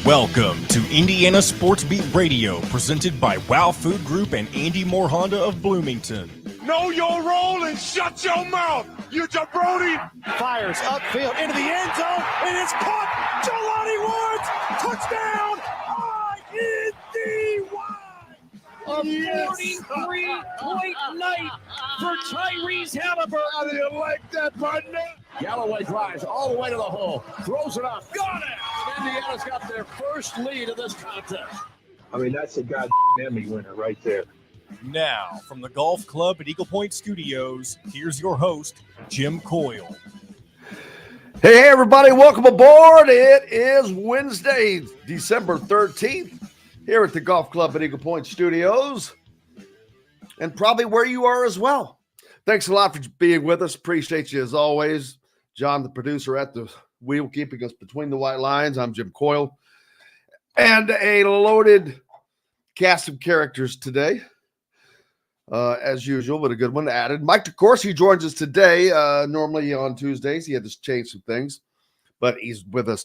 Welcome to Indiana Sports Beat Radio, presented by Wow Food Group and Andy Moore Honda of Bloomington. Know your role and shut your mouth, you jabroni! Fires upfield into the end zone, and it's caught. Jelani Woods, touchdown! A 43-point night for Tyrese Halliburton. How do you like that, partner? Galloway drives all the way to the hole, throws it up, got it! And Indiana's got their first lead of this contest. I mean, that's a goddamn Emmy winner right there. Now, from the Golf Club at Eagle Point Studios, here's your host, Jim Coyle. Hey, everybody, welcome aboard. It is Wednesday, December 13th, here at the Golf Club at Eagle Point Studios, and probably where you are as well. Thanks a lot for being with us. Appreciate you as always. John, the producer at the wheel, keeping us between the white lines. I'm Jim Coyle, and a loaded cast of characters today. As usual, but a good one added. Mike DeCourcy joins us today. Normally on Tuesdays, he had to change some things, but he's with us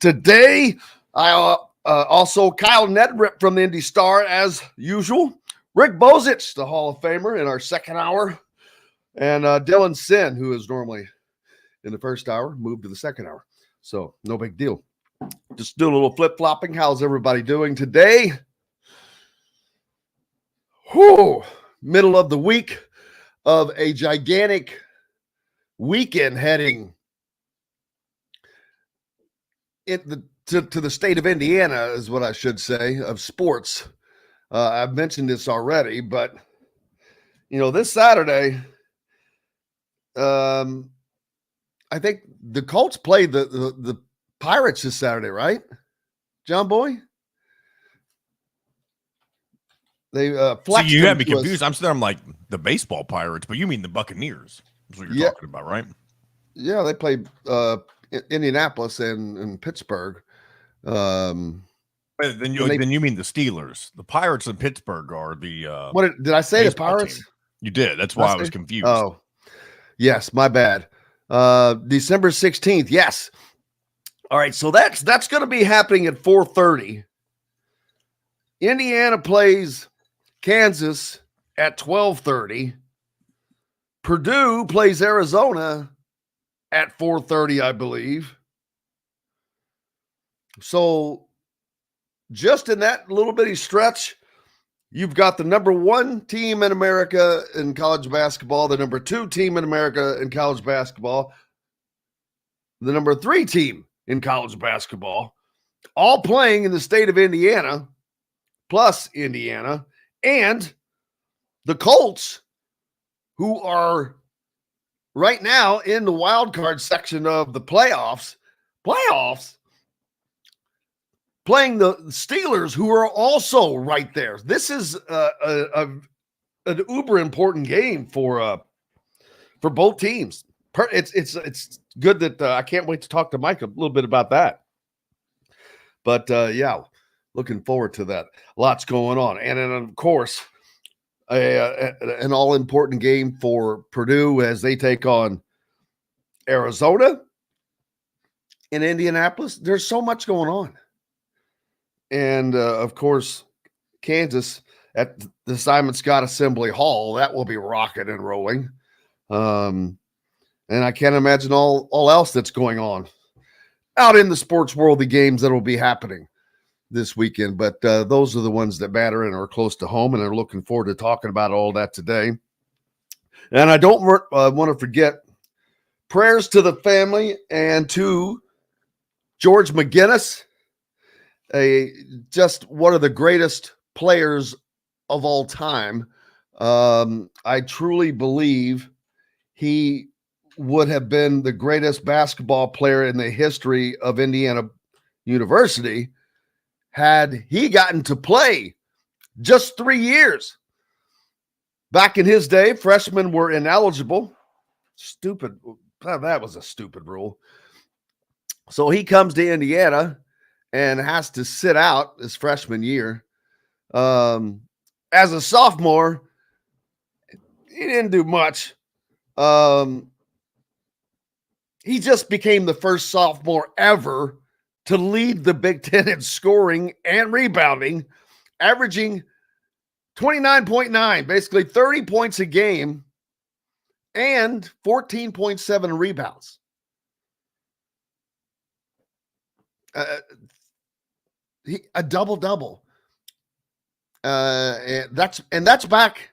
today. Also Kyle Neddenriep from the Indy Star, as usual. Rick Bozich, the Hall of Famer, in our second hour, and Dylan Sinn, who is normally in the first hour, moved to the second hour. So no big deal. Just do a little flip flopping. How's everybody doing today? Whew. Middle of the week of a gigantic weekend heading to the state of Indiana is what I should say, of sports. I've mentioned this already, but, this Saturday, I think the Colts played the Pirates this Saturday, right, John Boy? They flexed. So you had me confused. I'm sitting there, I'm like, the baseball Pirates, but you mean the Buccaneers. That's what you're talking about, right? Yeah, they played Indianapolis and Pittsburgh. Then you mean the Steelers. The Pirates in Pittsburgh are the what did I say? The Pirates? Team. You did. That's why I was confused. Oh, yes, my bad. December 16th. Yes. All right, so that's going to be happening at 4:30. Indiana plays Kansas at 12:30. Purdue plays Arizona at 4:30, I believe. So just in that little bitty stretch, you've got the number one team in America in college basketball, the number two team in America in college basketball, the number three team in college basketball, all playing in the state of Indiana, plus Indiana, and the Colts, who are right now in the wild card section of the playoffs, playing the Steelers, who are also right there. This is an uber important game for both teams. It's good that I can't wait to talk to Mike a little bit about that. But yeah, looking forward to that. Lots going on, and then of course, an all-important game for Purdue as they take on Arizona in Indianapolis. There's so much going on. And, of course, Kansas at the Simon Scott Assembly Hall, that will be rocking and rolling. And I can't imagine all else that's going on out in the sports world, the games that will be happening this weekend. But those are the ones that matter and are close to home, and are looking forward to talking about all that today. And I don't want to forget prayers to the family and to George McGinnis, just one of the greatest players of all time. I truly believe he would have been the greatest basketball player in the history of Indiana University had he gotten to play just 3 years. Back in his day, freshmen were ineligible. Stupid. That was a stupid rule. So he comes to Indiana and has to sit out his freshman year. As a sophomore, he didn't do much. He just became the first sophomore ever to lead the Big Ten in scoring and rebounding, averaging 29.9, basically 30 points a game, and 14.7 rebounds. A double-double. And that's back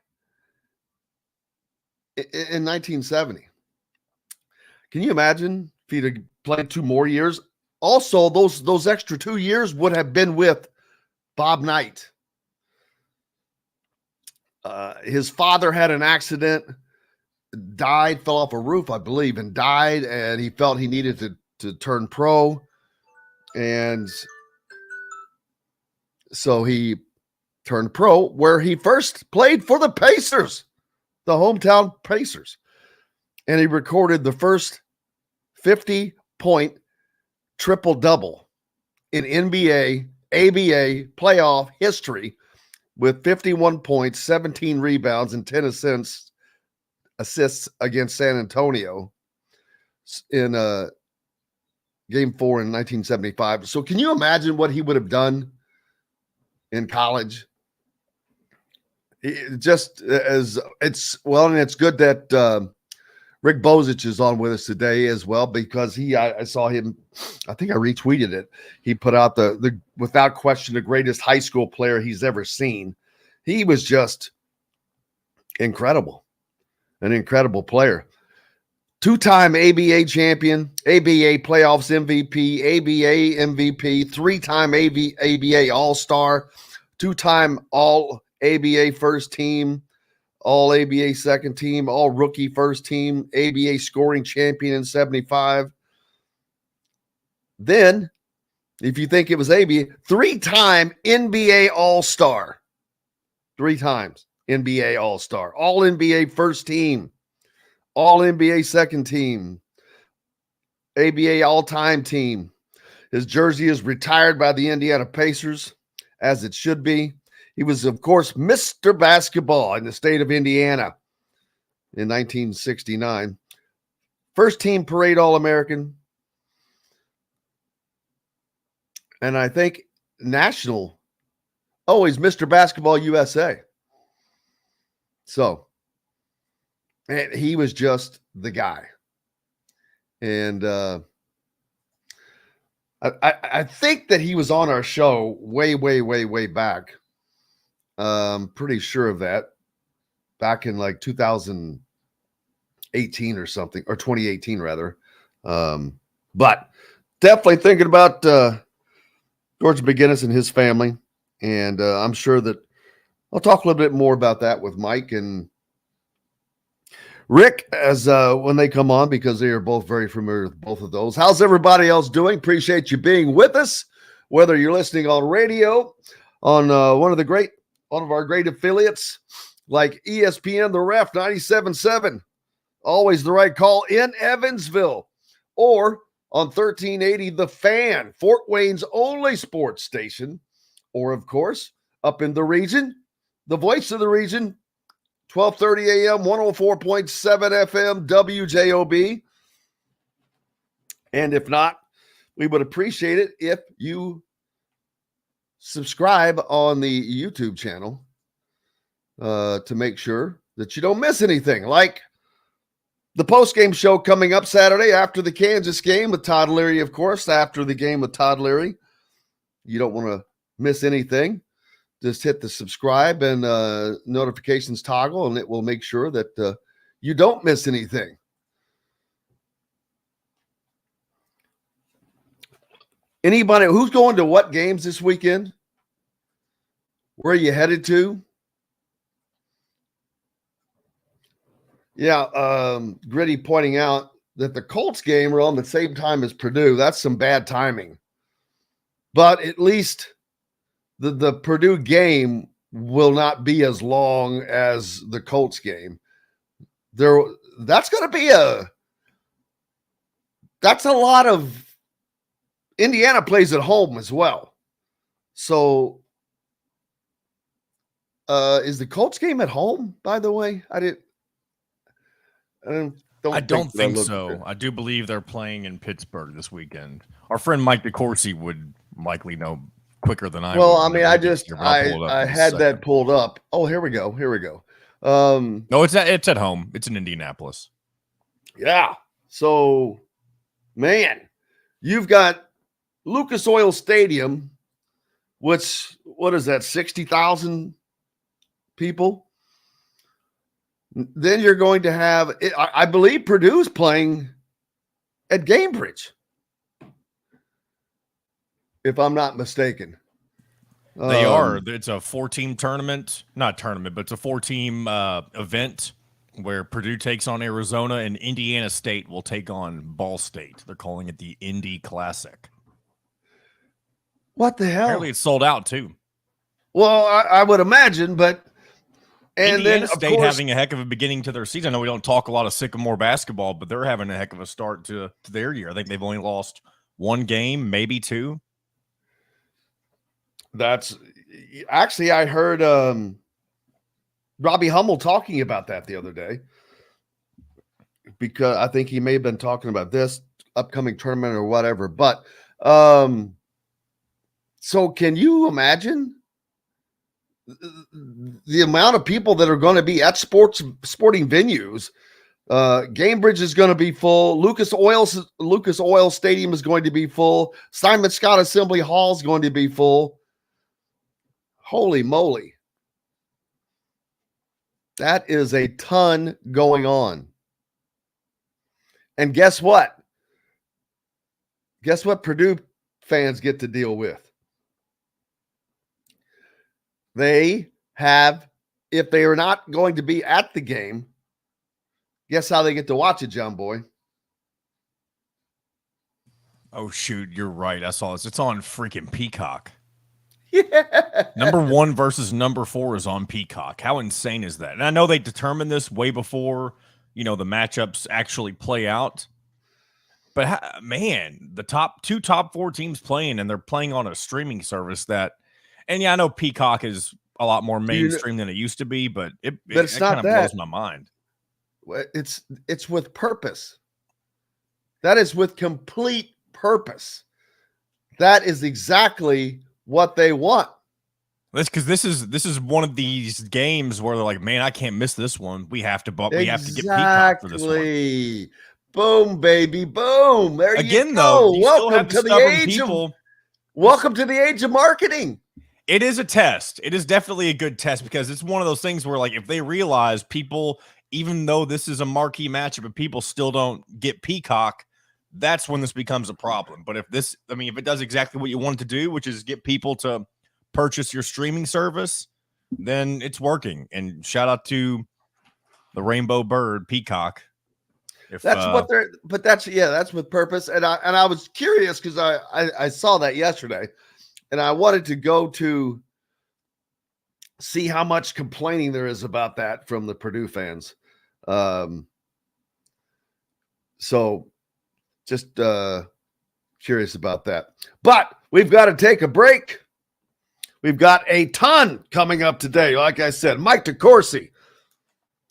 in 1970. Can you imagine if he'd have played 2 more years? Also, those extra 2 years would have been with Bob Knight. His father had an accident, died, fell off a roof, I believe, and died, and he felt he needed to turn pro. And so he turned pro, where he first played for the Pacers, the hometown Pacers. And he recorded the first 50-point triple-double in NBA, ABA playoff history with 51 points, 17 rebounds, and 10 assists against San Antonio in Game 4 in 1975. So can you imagine what he would have done in college? And it's good that Rick Bozich is on with us today as well, because I saw him, I think I retweeted it. He put out the without question the greatest high school player he's ever seen. He was just incredible, an incredible player. 2-time ABA champion, ABA playoffs MVP, ABA MVP, 3-time ABA All-Star, 2-time All-ABA first team, All-ABA second team, All-Rookie first team, ABA scoring champion in 75. Then, if you think it was ABA, 3-time NBA All-Star. 3 times NBA All-Star, All-NBA first team, All-NBA second team, ABA all-time team. His jersey is retired by the Indiana Pacers, as it should be. He was, of course, Mr. Basketball in the state of Indiana in 1969. First team parade All-American. And I think national. Oh, he's Mr. Basketball USA. So, and he was just the guy. And I think that he was on our show way back. Pretty sure of that. Back in like 2018 or something, or 2018 rather. But definitely thinking about George McGinnis and his family. And I'm sure that I'll talk a little bit more about that with Mike and Rick as when they come on, because they are both very familiar with both of those. How's everybody else doing? Appreciate you being with us, whether you're listening on radio, on one of our great affiliates like ESPN, the Ref 97.7, always the right call in Evansville, or on 1380 The Fan, Fort Wayne's only sports station, or of course up in the region, the voice of the region, 1230 a.m., 104.7 FM, WJOB. And if not, we would appreciate it if you subscribe on the YouTube channel to make sure that you don't miss anything. Like the post-game show coming up Saturday after the Kansas game with Todd Leary, of course, after the game with Todd Leary. You don't want to miss anything. Just hit the subscribe and notifications toggle, and it will make sure that you don't miss anything. Anybody who's going to what games this weekend? Where are you headed to? Yeah, Gritty pointing out that the Colts game are on the same time as Purdue. That's some bad timing. But at least the Purdue game will not be as long as the Colts game. That's going to be that's a lot of Indiana plays at home as well. So is the Colts game at home, by the way? don't I don't think look so. good. I do believe they're playing in Pittsburgh this weekend. Our friend Mike DeCourcy would likely know quicker than I Well, would. I mean, I had second. that pulled up. Oh, here we go. No, it's at home. It's in Indianapolis. Yeah. So, man, you've got Lucas Oil Stadium, which, what is that, 60,000 people? Then you're going to have, I believe Purdue's playing at Gamebridge, if I'm not mistaken. They are. It's a 4-team tournament. Not tournament, but it's a 4-team event where Purdue takes on Arizona and Indiana State will take on Ball State. They're calling it the Indy Classic. What the hell? Apparently it's sold out too. Well, I would imagine, but and Indiana then, State of course, having a heck of a beginning to their season. I know we don't talk a lot of Sycamore basketball, but they're having a heck of a start to their year. I think they've only lost 1 game, maybe 2. That's actually, I heard Robbie Hummel talking about that the other day, because I think he may have been talking about this upcoming tournament or whatever. But so can you imagine the amount of people that are going to be at sporting venues? Gamebridge is going to be full. Lucas Oil Stadium is going to be full. Simon Scott Assembly Hall is going to be full. Holy moly. That is a ton going on. And guess what? Guess what Purdue fans get to deal with? They have, if they are not going to be at the game, guess how they get to watch it, John Boy? Oh, shoot. You're right. I saw this. It's on freaking Peacock. Yeah. Number 1 versus number 4 is on Peacock. How insane is that? And I know they determined this way before, the matchups actually play out. But man, the top 4 teams playing, and they're playing on a streaming service that, and yeah, I know Peacock is a lot more mainstream than it used to be, but it kind of blows my mind. It's with purpose. That is with complete purpose. That is exactly what they want. That's because this is one of these games where they're like, man, I can't miss this one. We have to get Peacock for this one. Boom, baby, boom. There Again, you though, go. you Welcome to the age of marketing. It is a test. It is definitely a good test, because it's one of those things where, like, if they realize people, even though this is a marquee matchup, but people still don't get Peacock, that's when this becomes a problem. But if it does exactly what you want it to do, which is get people to purchase your streaming service, then it's working. And shout out to the Rainbow Bird Peacock. That's with purpose. And I was curious because I saw that yesterday, and I wanted to go to see how much complaining there is about that from the Purdue fans. So just curious about that. But we've got to take a break. We've got a ton coming up today. Like I said, Mike DeCourcy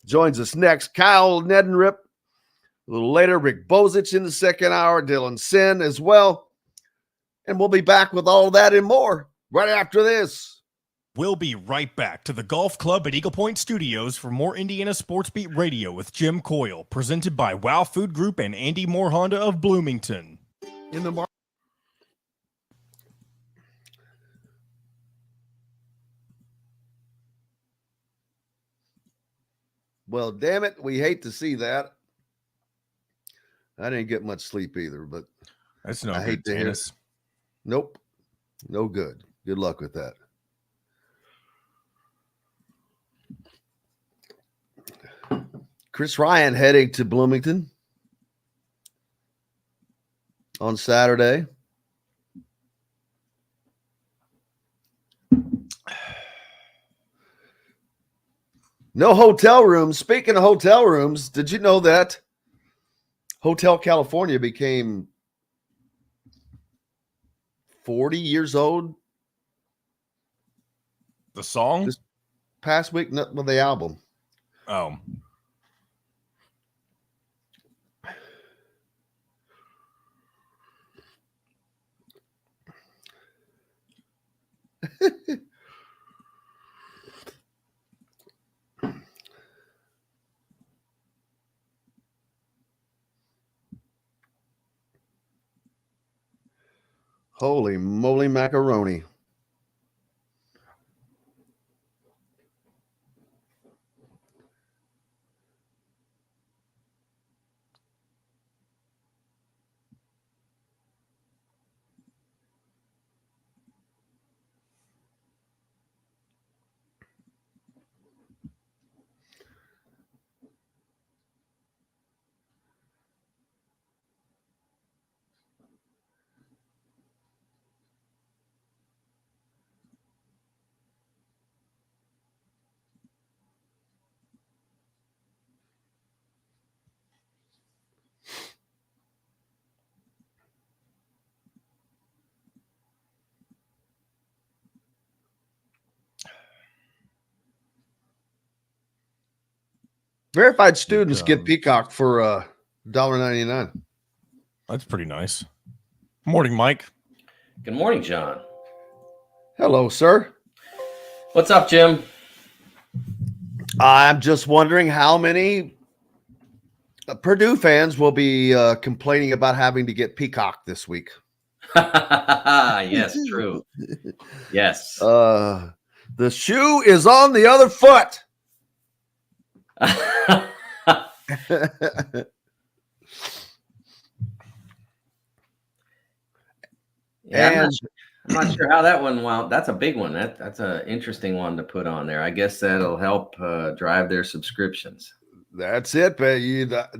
joins us next. Kyle Neddenriep a little later. Rick Bozich in the second hour. Dylan Sinn as well. And we'll be back with all that and more right after this. We'll be right back to the Golf Club at Eagle Point Studios for more Indiana Sports Beat Radio with Jim Coyle, presented by Wow Food Group and Andy Moore Honda of Bloomington. In the Well, damn it, we hate to see that. I didn't get much sleep either, but that's no I hate to hear it. Nope. No good. Good luck with that. Chris Ryan heading to Bloomington on Saturday. No hotel rooms. Speaking of hotel rooms, did you know that Hotel California became 40 years old? The song? This past week, not with the album. Oh. Holy moly macaroni. Verified students get Peacock for $1.99. That's pretty nice. Morning, Mike. Good morning, John. Hello, sir. What's up, Jim? I'm just wondering how many Purdue fans will be complaining about having to get Peacock this week. Yes, true. Yes. The shoe is on the other foot. Yeah, I'm not sure how that one wound. That's a big one. That's an interesting one to put on there. I guess that'll help drive their subscriptions. That's it, but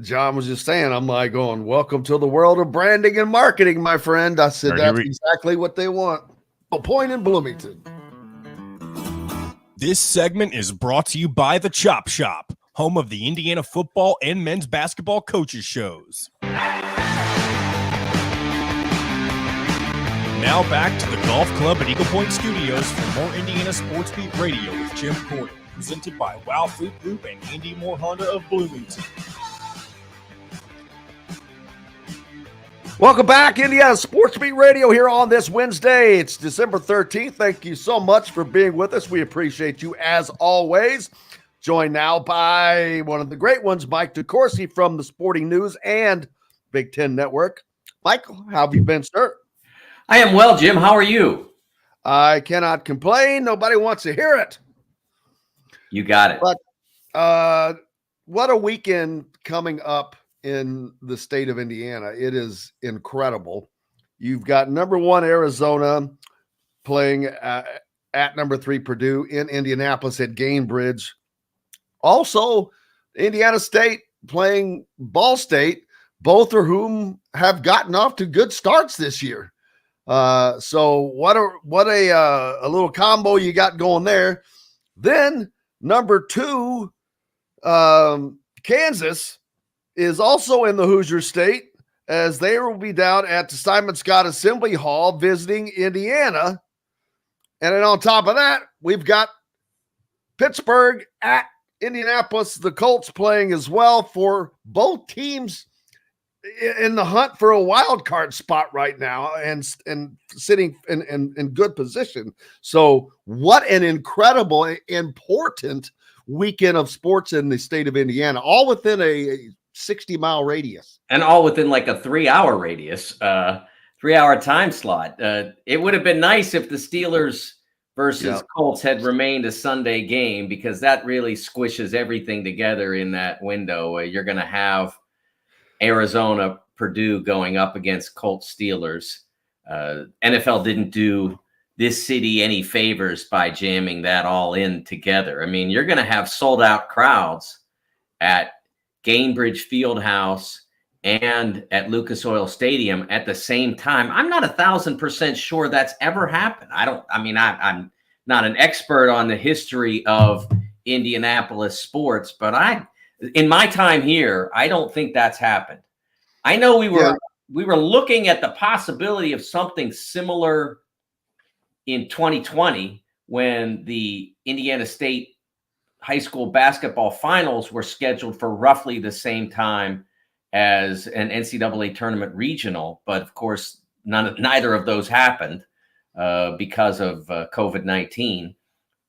John was just saying, I'm like going, welcome to the world of branding and marketing, my friend. I said, that's exactly what they want. A point in Bloomington. This segment is brought to you by the Chop Shop, home of the Indiana football and men's basketball coaches shows. Now back to the Golf Club at Eagle Point Studios for more Indiana Sports Beat Radio with Jim Porter, presented by Wow Food Group and Andy Moore Honda of Bloomington. Welcome back, Indiana Sports Beat Radio here on this Wednesday. It's December 13th. Thank you so much for being with us. We appreciate you as always. Joined now by one of the great ones, Mike DeCourcy from the Sporting News and Big Ten Network. Michael, how have you been, sir? I am well, Jim. How are you? I cannot complain. Nobody wants to hear it. You got it. But what a weekend coming up in the state of Indiana. It is incredible. You've got number 1 Arizona playing at number 3 Purdue in Indianapolis at Gainbridge. Also, Indiana State playing Ball State, both of whom have gotten off to good starts this year. So what a little combo you got going there. Then number 2, Kansas is also in the Hoosier State, as they will be down at the Simon Scott Assembly Hall visiting Indiana. And then on top of that, we've got Pittsburgh at Indianapolis, the Colts playing as well, for both teams in the hunt for a wild card spot right now and sitting in good position. So what an incredible, important weekend of sports in the state of Indiana, all within a 60-mile radius. And all within like a 3-hour radius, 3-hour time slot. It would have been nice if the Steelers versus Colts had remained a Sunday game, because that really squishes everything together in that window. You're going to have Arizona, Purdue going up against Colts Steelers. NFL didn't do this city any favors by jamming that all in together. I mean, you're going to have sold out crowds at Gainbridge Fieldhouse and at Lucas Oil Stadium at the same time. I'm not 1,000% sure that's ever happened. I'm not an expert on the history of Indianapolis sports, but in my time here, I don't think that's happened. I know we were looking at the possibility of something similar in 2020 when the Indiana State high school basketball finals were scheduled for roughly the same time as an NCAA tournament regional. But of course, neither of those happened because of COVID-19.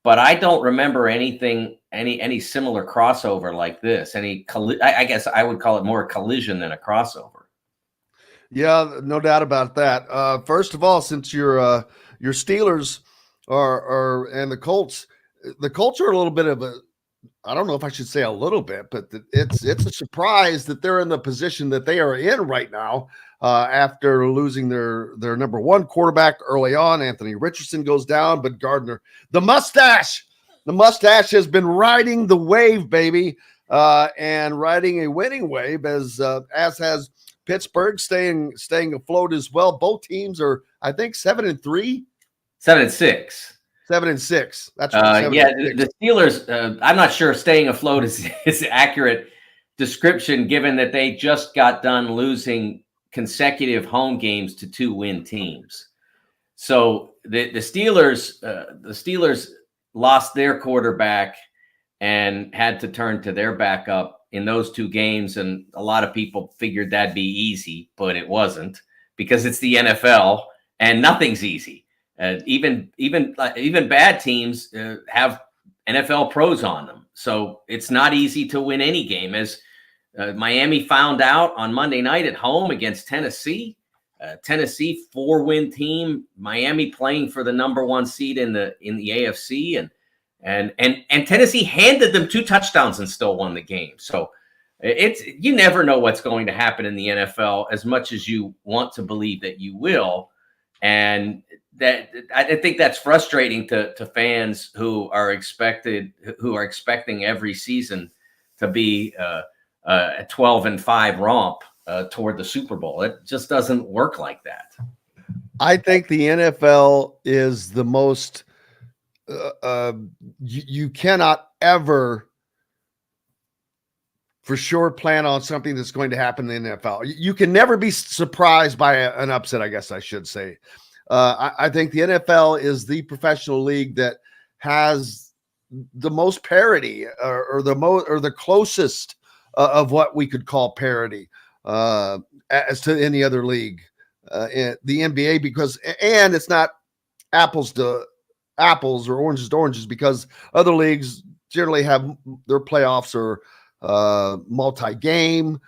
But I don't remember anything, any similar crossover like this. I guess I would call it more a collision than a crossover. Yeah, no doubt about that. First of all, since your Steelers are and the Colts are a little bit of a, I don't know if I should say a little bit, but it's a surprise that they're in the position that they are in right now after losing their number one quarterback early on. Anthony Richardson goes down, but Gardner, the mustache has been riding the wave, baby, and riding a winning wave as has Pittsburgh staying afloat as well. Both teams are, I think, 7-3, 7-6. 7-6. That's right. The Steelers. I'm not sure staying afloat is accurate description, given that they just got done losing consecutive home games to 2-win teams. So the Steelers lost their quarterback and had to turn to their backup in those two games, and a lot of people figured that'd be easy, but it wasn't, because it's the NFL and nothing's easy. Even bad teams have NFL pros on them, so it's not easy to win any game. As Miami found out on Monday night at home against Tennessee, Tennessee 4-win team, Miami playing for the number one seed in the AFC, and Tennessee handed them 2 touchdowns and still won the game. So you never know what's going to happen in the NFL as much as you want to believe that you will. And that I think that's frustrating to fans who are expecting every season to be a 12-5 romp toward the Super Bowl. It just doesn't work like that. I think the NFL is the most you cannot ever for sure plan on something that's going to happen in the NFL. You can never be surprised by an upset, I guess I should say. I think the NFL is the professional league that has the most parity or the closest of what we could call parity as to any other league in the NBA, because it's not apples to apples or oranges to oranges, because other leagues generally have their playoffs or multi-game,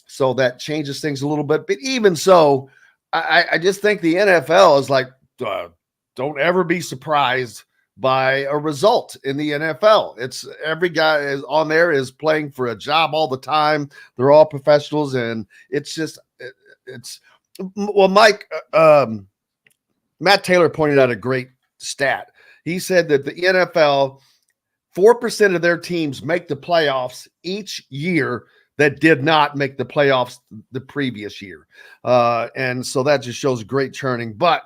so that changes things a little bit. But even so, I just think the NFL is like, don't ever be surprised by a result in the NFL. It's every guy is on there is playing for a job all the time. They're all professionals, and it's just Mike, Matt Taylor pointed out a great stat. He said that the NFL, 4% of their teams make the playoffs each year that did not make the playoffs the previous year. And so that just shows great churning. But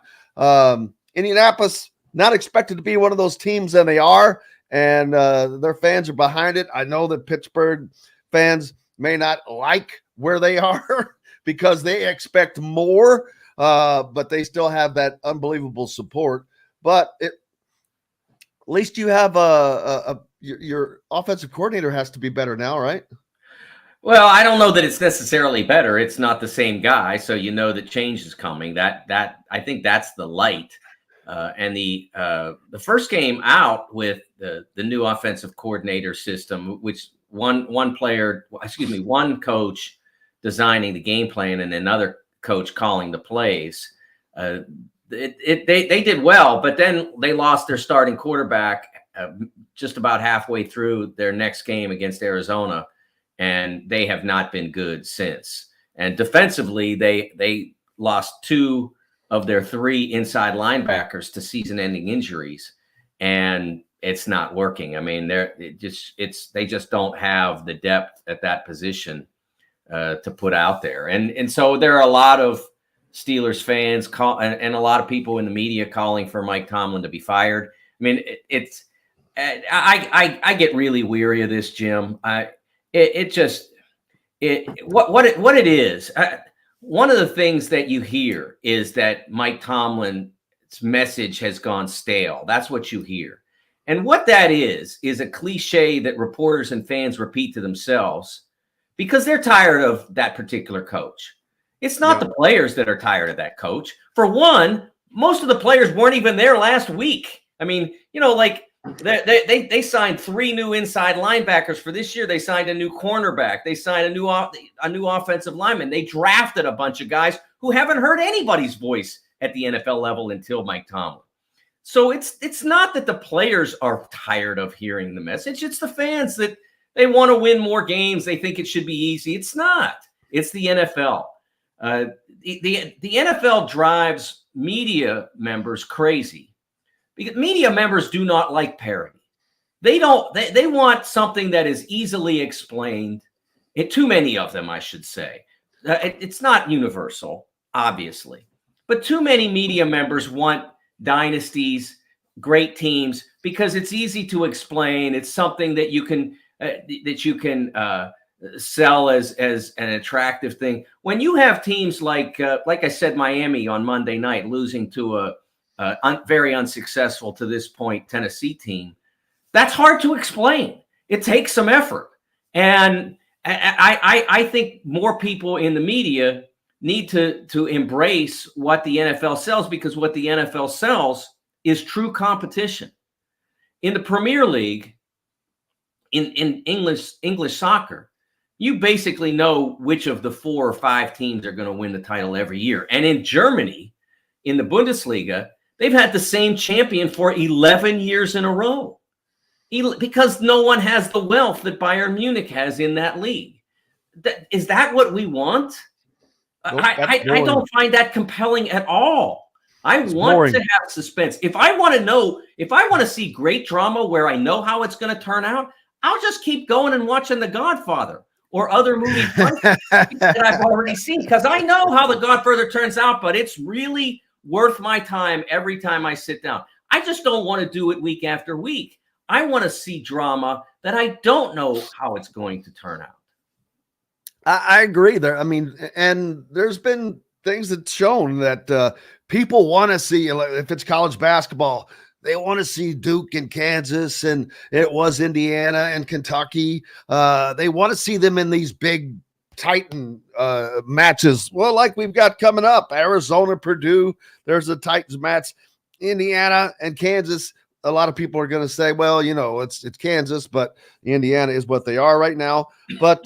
Indianapolis, not expected to be one of those teams, and they are. And their fans are behind it. I know that Pittsburgh fans may not like where they are because they expect more, but they still have that unbelievable support. But at least you have your offensive coordinator has to be better now, right? Well, I don't know that it's necessarily better. It's not the same guy, so you know that change is coming. That I think that's the light. And the first game out with the new offensive coordinator system, which one coach designing the game plan and another coach calling the plays. They did well, but then they lost their starting quarterback just about halfway through their next game against Arizona, and they have not been good since. And defensively, they lost 2 of their 3 inside linebackers to season-ending injuries, and it's not working. I mean, they just don't have the depth at that position to put out there, and so there are a lot of Steelers fans and a lot of people in the media calling for Mike Tomlin to be fired. I mean, I get really weary of this, Jim. What it is. One of the things that you hear is that Mike Tomlin's message has gone stale. That's what you hear. And what that is a cliche that reporters and fans repeat to themselves because they're tired of that particular coach. It's not the players that are tired of that coach. For one, most of the players weren't even there last week. I mean, like They signed 3 new inside linebackers for this year. They signed a new cornerback. They signed a new offensive lineman. They drafted a bunch of guys who haven't heard anybody's voice at the NFL level until Mike Tomlin. So it's not that the players are tired of hearing the message. It's the fans that they want to win more games. They think it should be easy. It's not. It's the NFL. The NFL drives media members crazy. Because media members do not like parody. They want something that is easily explained. Too many of them, I should say. It's not universal, obviously. But too many media members want dynasties, great teams, because it's easy to explain. It's something that you can sell as an attractive thing. When you have teams like I said, Miami on Monday night losing to a very unsuccessful to this point Tennessee team, that's hard to explain. It takes some effort. And I think more people in the media need to embrace what the NFL sells, because what the NFL sells is true competition. In the Premier League, in English soccer, you basically know which of the 4 or 5 teams are going to win the title every year. And in Germany, in the Bundesliga, they've had the same champion for 11 years in a row, because no one has the wealth that Bayern Munich has in that league. Is that what we want? Nope, I don't find that compelling at all. It's want boring. To have suspense. If I want to see great drama where I know how it's going to turn out, I'll just keep going and watching The Godfather or other movies that I've already seen, because I know how The Godfather turns out, but it's really worth my time every time I sit down. I just don't want to do it week after week. I want to see drama that I don't know how it's going to turn out. I agree there. I mean, and there's been things that's shown that people want to see, if it's college basketball, they want to see Duke and Kansas, and it was Indiana and Kentucky. They want to see them in these big Titan matches. Well, like we've got coming up, Arizona, Purdue, there's a Titans match. Indiana and Kansas, a lot of people are going to say, well, it's Kansas, but Indiana is what they are right now. But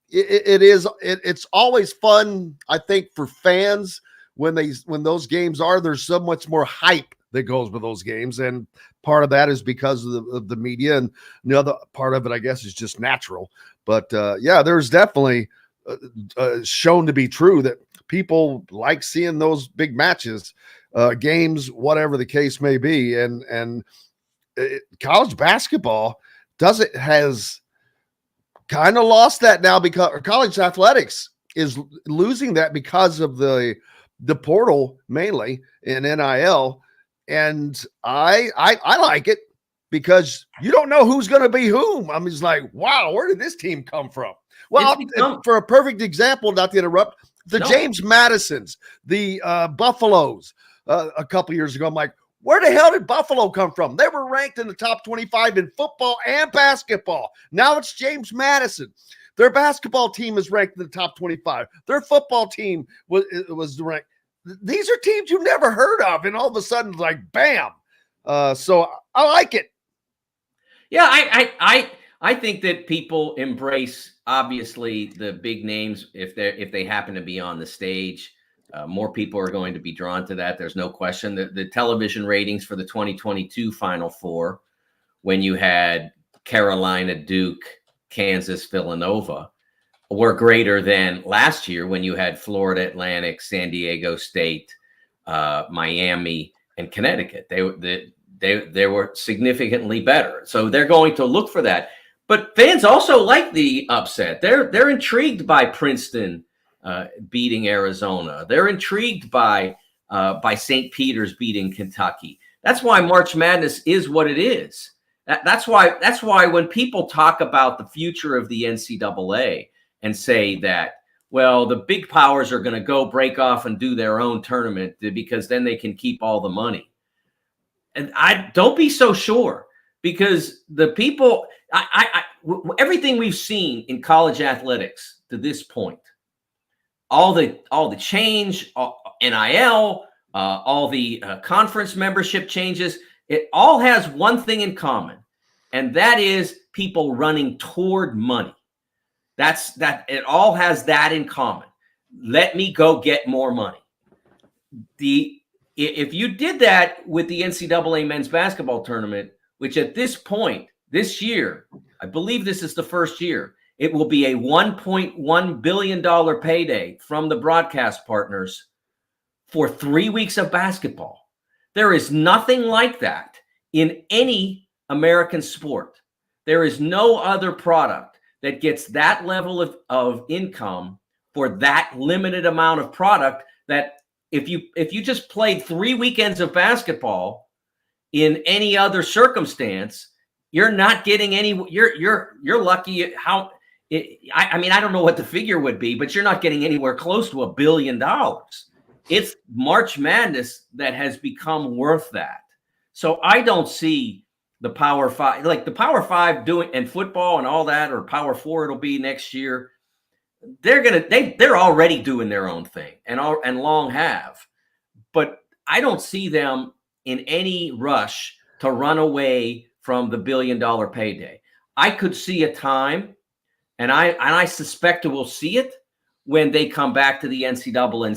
it's always fun, I think, for fans when those games are. There's so much more hype that goes with those games, and part of that is because of the media, and the other part of it, I guess, is just natural. But yeah, there's definitely shown to be true that people like seeing those big matches, games, whatever the case may be, and college basketball has kind of lost that now, because college athletics is losing that because of the portal, mainly in NIL. And I like it, because you don't know who's going to be whom. I mean, it's like, wow, where did this team come from? Well, for a perfect example, not to interrupt, James Madisons, the Buffaloes, a couple years ago, I'm like, where the hell did Buffalo come from? They were ranked in the top 25 in football and basketball. Now it's James Madison. Their basketball team is ranked in the top 25. Their football team was ranked. These are teams you've never heard of, and all of a sudden, like, bam. So I like it. Yeah, I think that people embrace, obviously, the big names if they happen to be on the stage. More people are going to be drawn to that. There's no question. The television ratings for the 2022 Final Four, when you had Carolina, Duke, Kansas, Villanova, were greater than last year when you had Florida Atlantic, San Diego State, Miami, and Connecticut. They were significantly better. So they're going to look for that. But fans also like the upset. They're intrigued by Princeton beating Arizona. They're intrigued by St. Peter's beating Kentucky. That's why March Madness is what it is. That's why when people talk about the future of the NCAA and say that, well, the big powers are going to go break off and do their own tournament because then they can keep all the money. And I don't be so sure, because the people, everything we've seen in college athletics to this point, all the change, NIL, all the conference membership changes, It all has one thing in common, and that is people running toward money. It all has that in common. Let me go get more money. If you did that with the NCAA men's basketball tournament, which at this point, this year, I believe this is the first year, it will be a $1.1 billion payday from the broadcast partners for 3 weeks of basketball. There is nothing like that in any American sport. There is no other product that gets that level of income for that limited amount of product. That if you just played 3 weekends of basketball in any other circumstance, you're not getting any. You're lucky. I mean, I don't know what the figure would be, but you're not getting anywhere close to $1 billion. It's March Madness that has become worth that. So I don't see the Power Five, like the Power Five doing, and football and all that, or Power Four it'll be next year. They're already doing their own thing and long have. But I don't see them in any rush to run away from the $1 billion payday. I could see a time, and I suspect we'll see it, when they come back to the NCAA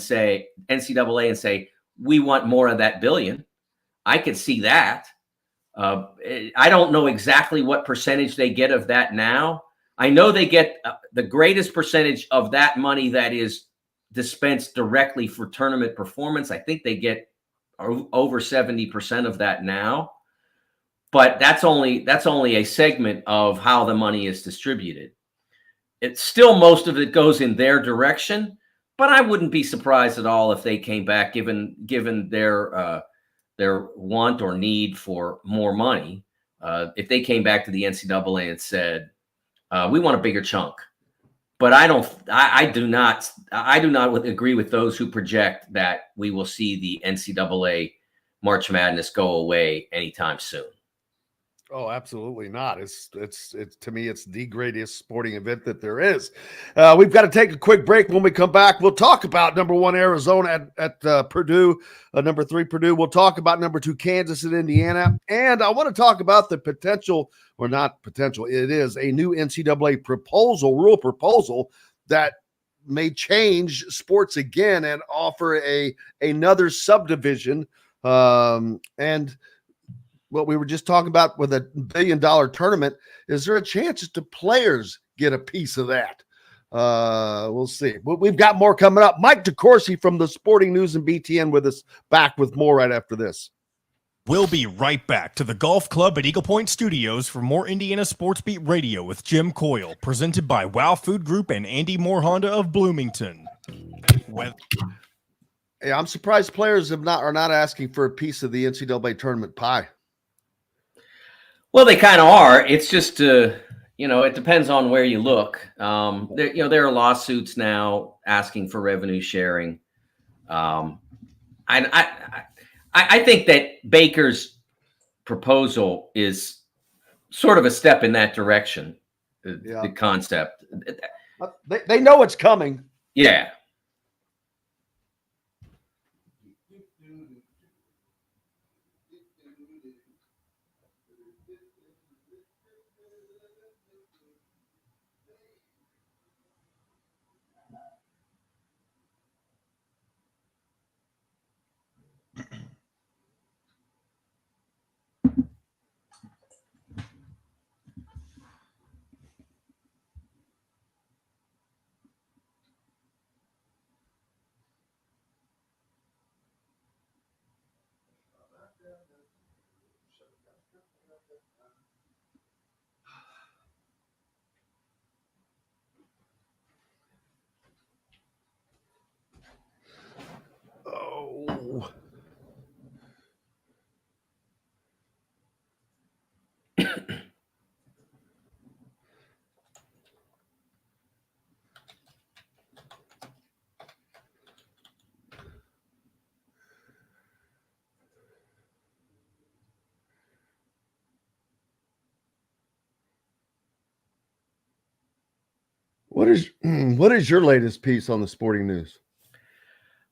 and say, we want more of that billion. I could see that. I don't know exactly what percentage they get of that now. I know they get the greatest percentage of that money that is dispensed directly for tournament performance. I think they get over 70% of that now. But that's only a segment of how the money is distributed. It's still, most of it goes in their direction, but I wouldn't be surprised at all if they came back, given their want or need for more money. If they came back to the NCAA and said, "We want a bigger chunk," but I do not agree with those who project that we will see the NCAA March Madness go away anytime soon. Oh, absolutely not. It's to me, it's the greatest sporting event that there is. We've got to take a quick break. When we come back, we'll talk about number 1 Arizona at Purdue, number 3 Purdue. We'll talk about number 2 Kansas at Indiana, and I want to talk about the potential, or not potential. It is a new NCAA rule proposal that may change sports again and offer another subdivision. And what we were just talking about with a $1 billion tournament, is there a chance that the players get a piece of that? We'll see. We've got more coming up. Mike DeCourcy from the Sporting News and BTN with us, back with more right after this. We'll be right back to the Golf Club at Eagle Point Studios for more Indiana Sports Beat Radio with Jim Coyle, presented by Wow Food Group and Andy Moore Honda of Bloomington. Yeah, I'm surprised players are not asking for a piece of the NCAA tournament pie. Well, they kind of are. It's just, it depends on where you look. There are lawsuits now asking for revenue sharing. I think that Baker's proposal is sort of a step in that direction. The concept. They know it's coming. Yeah. Oh. What is your latest piece on the Sporting News?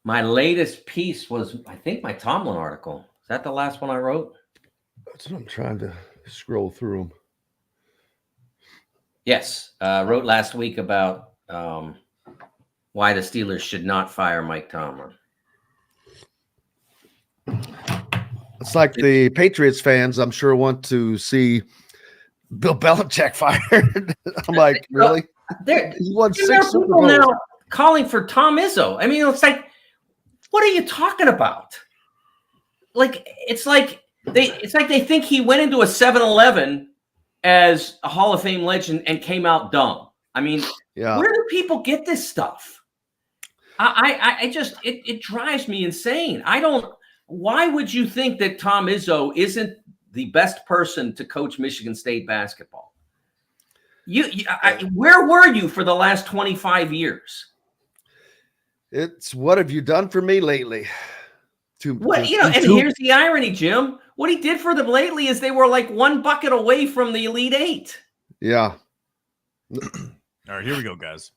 My latest piece was, I think, my Tomlin article. Is that the last one I wrote? That's what I'm trying to scroll through them. Yes, wrote last week about why the Steelers should not fire Mike Tomlin. It's like the Patriots fans, I'm sure, want to see Bill Belichick fired. I'm like, really? He won 6 Super Bowls now calling for Tom Izzo. I mean, it's like, what are you talking about? Like, it's like they think he went into a 7-Eleven as a Hall of Fame legend and came out dumb. I mean, where do people get this stuff? I just it drives me insane. Why would you think that Tom Izzo isn't the best person to coach Michigan State basketball? Where were you for the last 25 years? It's what have you done for me lately? Here's the irony, Jim. What he did for them lately is they were like 1 bucket away from the Elite Eight. Yeah. All right, here we go, guys.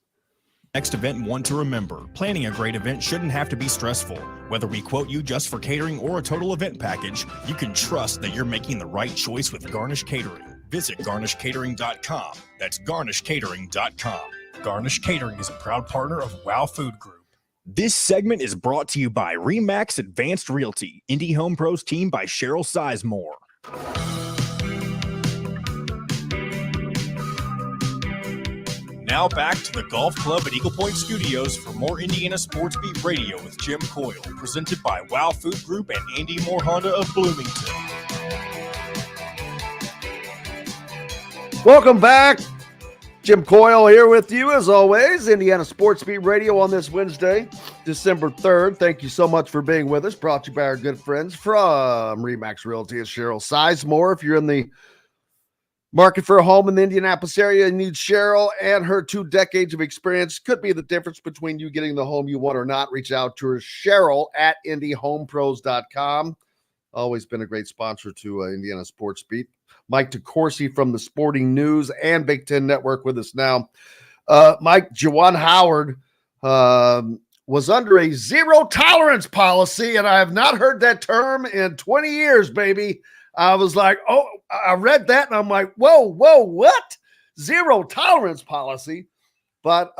Next event and one to remember. Planning a great event shouldn't have to be stressful. Whether we quote you just for catering or a total event package, you can trust that you're making the right choice with Garnish Catering. Visit garnishcatering.com. That's garnishcatering.com. Garnish Catering is a proud partner of WOW Food Group. This segment is brought to you by RE/MAX Advanced Realty, Indie Home Pros team by Cheryl Sizemore. Now back to the Golf Club at Eagle Point Studios for more Indiana Sports Beat Radio with Jim Coyle, presented by WOW Food Group and Andy Moore Honda of Bloomington. Welcome back. Jim Coyle here with you, as always, Indiana Sports Beat Radio on this Wednesday, December 3rd. Thank you so much for being with us. Brought to you by our good friends from RE/MAX Realty and Cheryl Sizemore. If you're in the market for a home in the Indianapolis area, you need Cheryl and her 2 decades of experience. Could be the difference between you getting the home you want or not. Reach out to her, Cheryl at IndyHomePros.com. Always been a great sponsor to Indiana Sports Beat. Mike DeCourcy from the Sporting News and Big Ten Network with us now. Mike, Joan Howard was under a zero tolerance policy, and I have not heard that term in 20 years, baby. I was like, oh, I read that, and I'm like, whoa, what? Zero tolerance policy. But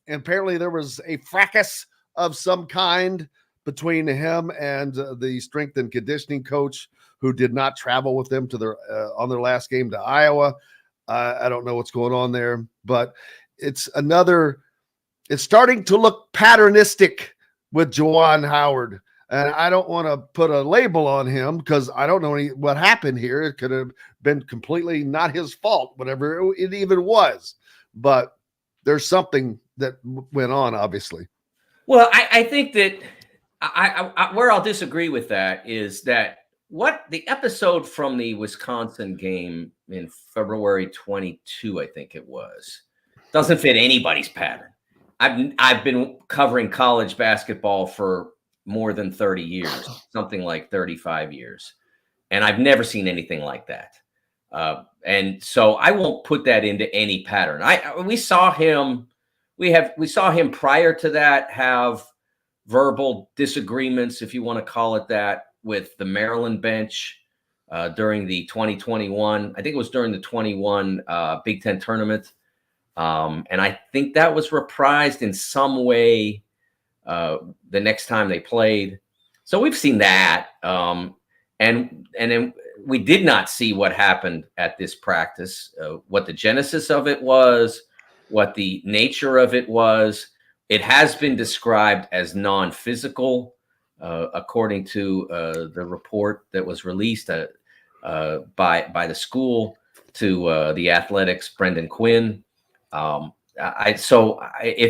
apparently there was a fracas of some kind between him and the strength and conditioning coach, who did not travel with them to their on their last game to Iowa. I don't know what's going on there, but it's starting to look patternistic with Joan Howard. And I don't want to put a label on him because I don't know what happened here. It could have been completely not his fault, whatever it even was. But there's something that went on, obviously. Well, I think that where I'll disagree with that is that what the episode from the Wisconsin game in February 22, I think it was, doesn't fit anybody's pattern. I've been covering college basketball for more than 30 years, something like 35 years. And I've never seen anything like that. And so I won't put that into any pattern. We saw him prior to that have verbal disagreements, if you want to call it that, with the Maryland bench during the 2021, I think it was during the 21 Big Ten tournament. And I think that was reprised in some way the next time they played. So we've seen that. And then we did not see what happened at this practice, what the genesis of it was, what the nature of it was. It has been described as non-physical, according to the report that was released by the school to the Athletics, Brendan Quinn. If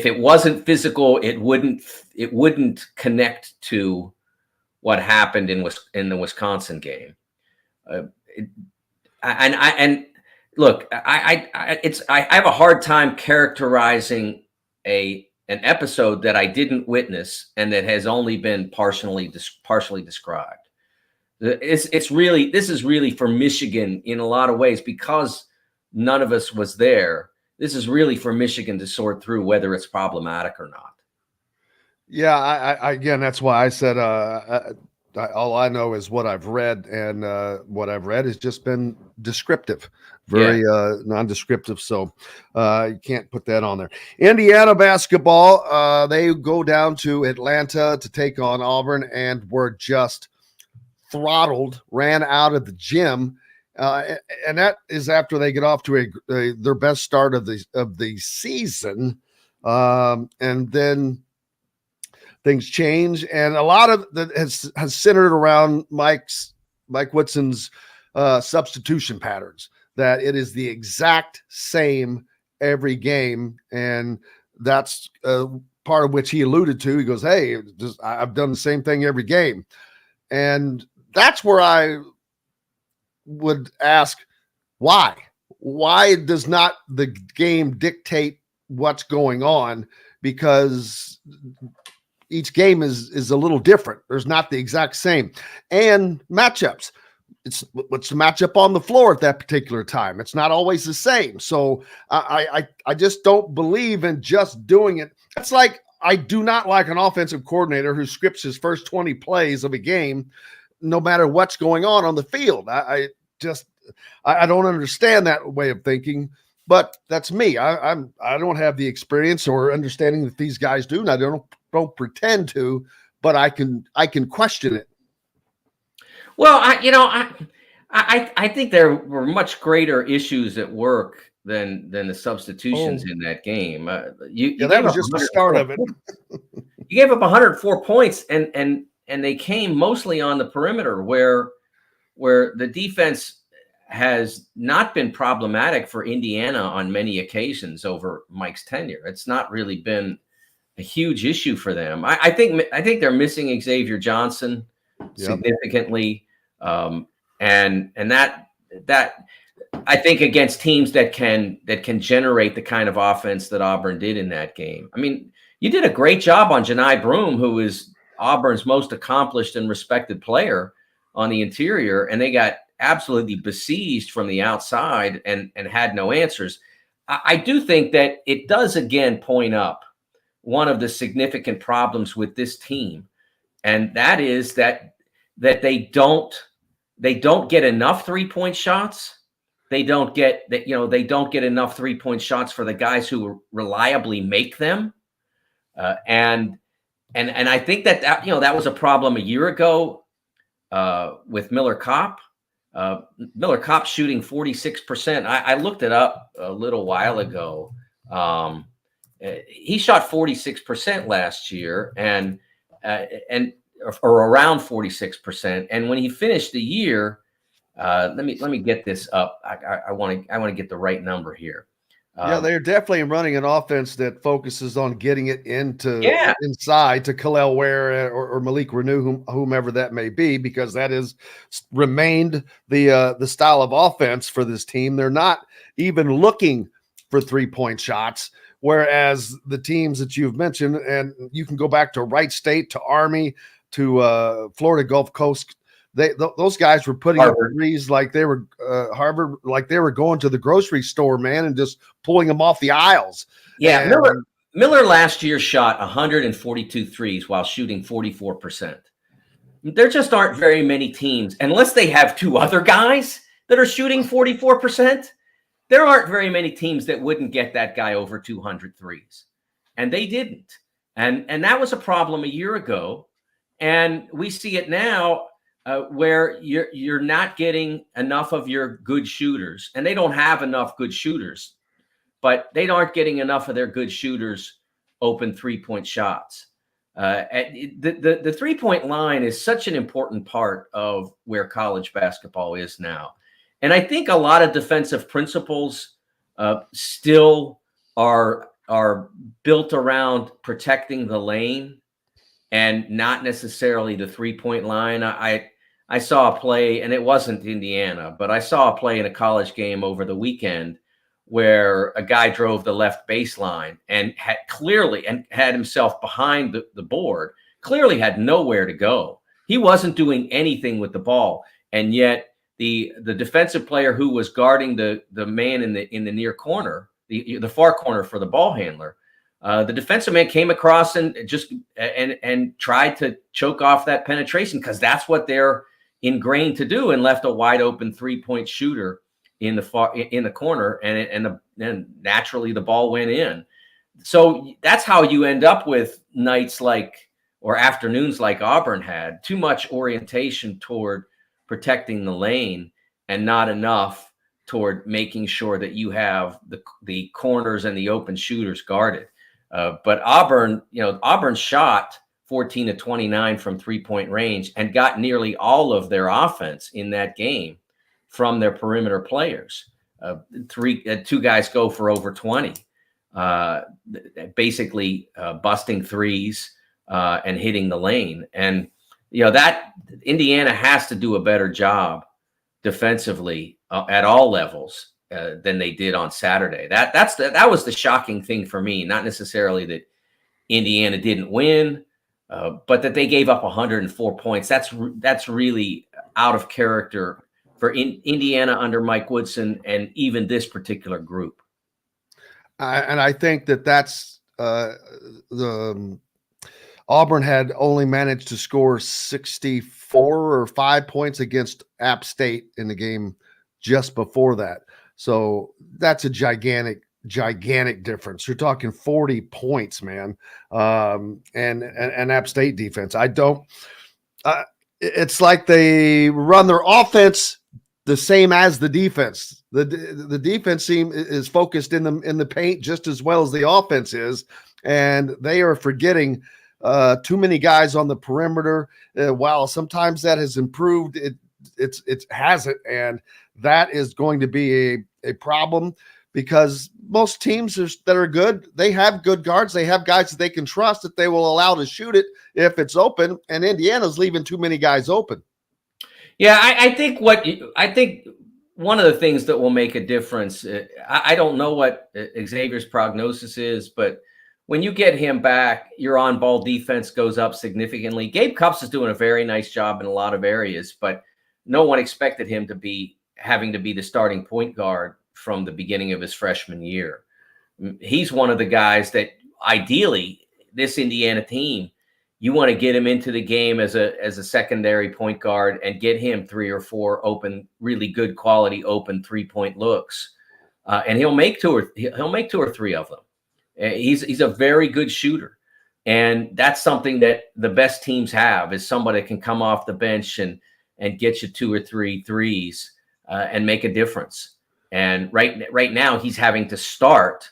it wasn't physical, it wouldn't connect to what happened in the Wisconsin game. Look, I have a hard time characterizing an episode that I didn't witness and that has only been partially described. This is really for Michigan in a lot of ways, because none of us was there. This is really for Michigan to sort through whether it's problematic or not. Yeah, I again, that's why I said all I know is what I've read, and what I've read has just been descriptive, very non-descriptive. So you can't put that on there. Indiana basketball, they go down to Atlanta to take on Auburn, and were just throttled, ran out of the gym. And that is after they get off to their best start of the season, and then things change, and a lot of that has centered around Mike Woodson's substitution patterns. That it is the exact same every game, and that's part of which he alluded to. He goes, "Hey, I've done the same thing every game," and that's where I would ask, why? Why does not the game dictate what's going on? Because each game is a little different. There's not the exact same. And matchups. What's the matchup on the floor at that particular time? It's not always the same. So I just don't believe in just doing it. It's like, I do not like an offensive coordinator who scripts his first 20 plays of a game, no matter what's going on the field. I don't understand that way of thinking, but that's me. I don't have the experience or understanding that these guys do, and I don't pretend to, but I can question it. Well, I think there were much greater issues at work than the substitutions in that game. That was just the start of it. You gave up 104 points, and they came mostly on the perimeter, where the defense has not been problematic for Indiana on many occasions over Mike's tenure. It's not really been a huge issue for them. I think they're missing Xavier Johnson significantly, and that I think against teams that can generate the kind of offense that Auburn did in that game. I mean, you did a great job on Janai Broome, who is Auburn's most accomplished and respected player on the interior, and they got absolutely besieged from the outside and had no answers. I do think that it does again point up one of the significant problems with this team, and that is that they don't get enough 3-point shots. They don't get enough 3-point shots for the guys who reliably make them, and I think that was a problem a year ago with Miller Kopp. Miller Kopp shooting 46%. I looked it up a little while ago. He shot 46% last year, and or around 46%. And when he finished the year, let me get this up. I want to get the right number here. They're definitely running an offense that focuses on getting it inside to Khalil Ware or Malik Renew, whomever that may be, because that has remained the style of offense for this team. They're not even looking for 3-point shots, whereas the teams that you've mentioned, and you can go back to Wright State, to Army, to Florida Gulf Coast. Those guys were putting up threes like they were Harvard, like they were going to the grocery store, man, and just pulling them off the aisles. Yeah, Miller last year shot 142 threes while shooting 44%. There just aren't very many teams, unless they have two other guys that are shooting 44%. There aren't very many teams that wouldn't get that guy over 200 threes, and they didn't. And that was a problem a year ago, and we see it now. Where you're not getting enough of your good shooters, and they don't have enough good shooters, but they aren't getting enough of their good shooters open 3-point shots. The 3-point line is such an important part of where college basketball is now. And I think a lot of defensive principles still are built around protecting the lane and not necessarily the 3-point line. I saw a play, and it wasn't Indiana, but I saw a play in a college game over the weekend where a guy drove the left baseline and had himself behind the board, clearly had nowhere to go. He wasn't doing anything with the ball. And yet the defensive player who was guarding the man in the near corner, the far corner for the ball handler, the defensive man came across and just and tried to choke off that penetration, because that's what they're ingrained to do, and left a wide open 3-point shooter in the corner, and naturally the ball went in. So that's how you end up with nights like, or afternoons like Auburn had, too much orientation toward protecting the lane and not enough toward making sure that you have the corners and the open shooters guarded. But Auburn shot 14 of 29 from 3-point range and got nearly all of their offense in that game from their perimeter players. Two guys go for over 20, basically busting threes and hitting the lane. And that Indiana has to do a better job defensively at all levels than they did on Saturday. That was the shocking thing for me. Not necessarily that Indiana didn't win, but that they gave up 104 points. That's really out of character for Indiana under Mike Woodson and even this particular group. And I think that's the Auburn had only managed to score 64 or 5 points against App State in the game just before that. So that's a gigantic difference. You're talking 40 points, man. And App State defense. It's like they run their offense the same as the defense. The defense team is focused in the paint just as well as the offense is, and they are forgetting too many guys on the perimeter. While sometimes that has improved, it hasn't, and that is going to be a problem, because most teams that are good, they have good guards. They have guys that they can trust that they will allow to shoot it if it's open, and Indiana's leaving too many guys open. Yeah, I think one of the things that will make a difference, I don't know what Xavier's prognosis is, but when you get him back, your on-ball defense goes up significantly. Gabe Cupps is doing a very nice job in a lot of areas, but no one expected him to be having to be the starting point guard from the beginning of his freshman year. He's one of the guys that ideally this Indiana team, you want to get him into the game as a secondary point guard and get him 3 or 4 open, really good quality open 3-point looks, and he'll make two or three of them. He's a very good shooter, and that's something that the best teams have, is somebody that can come off the bench and get you 2 or 3 threes and make a difference. And right now he's having to start,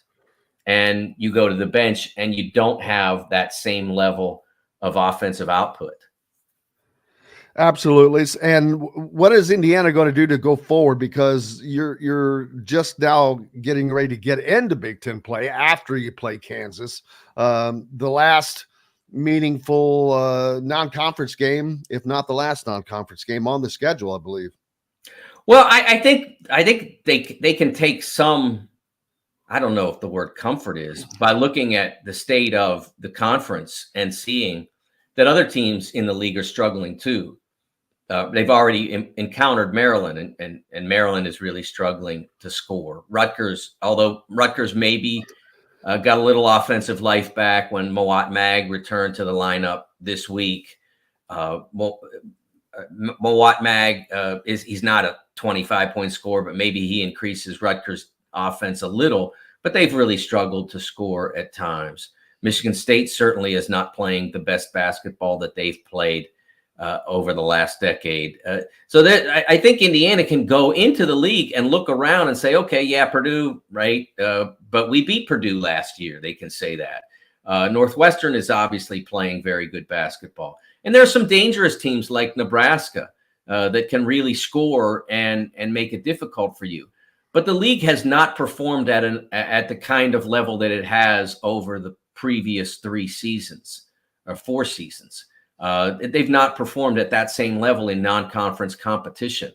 and you go to the bench and you don't have that same level of offensive output. Absolutely. And what is Indiana going to do to go forward? Because you're just now getting ready to get into Big Ten play after you play Kansas. The last meaningful non-conference game, if not the last non-conference game on the schedule, I believe. Well, I think they can take some, I don't know if the word comfort is, by looking at the state of the conference and seeing that other teams in the league are struggling too. They've already encountered Maryland, and Maryland is really struggling to score. Rutgers, although Rutgers maybe got a little offensive life back when Mowat Mag returned to the lineup this week. Mowat Mag he's not a 25-point scorer, but maybe he increases Rutgers' offense a little. But they've really struggled to score at times. Michigan State certainly is not playing the best basketball that they've played over the last decade. So that I think Indiana can go into the league and look around and say, okay, yeah, Purdue, right? But we beat Purdue last year. They can say that. Northwestern is obviously playing very good basketball. And there are some dangerous teams like Nebraska that can really score and make it difficult for you. But the league has not performed at the kind of level that it has over the previous 3 seasons or 4 seasons. They've not performed at that same level in non-conference competition.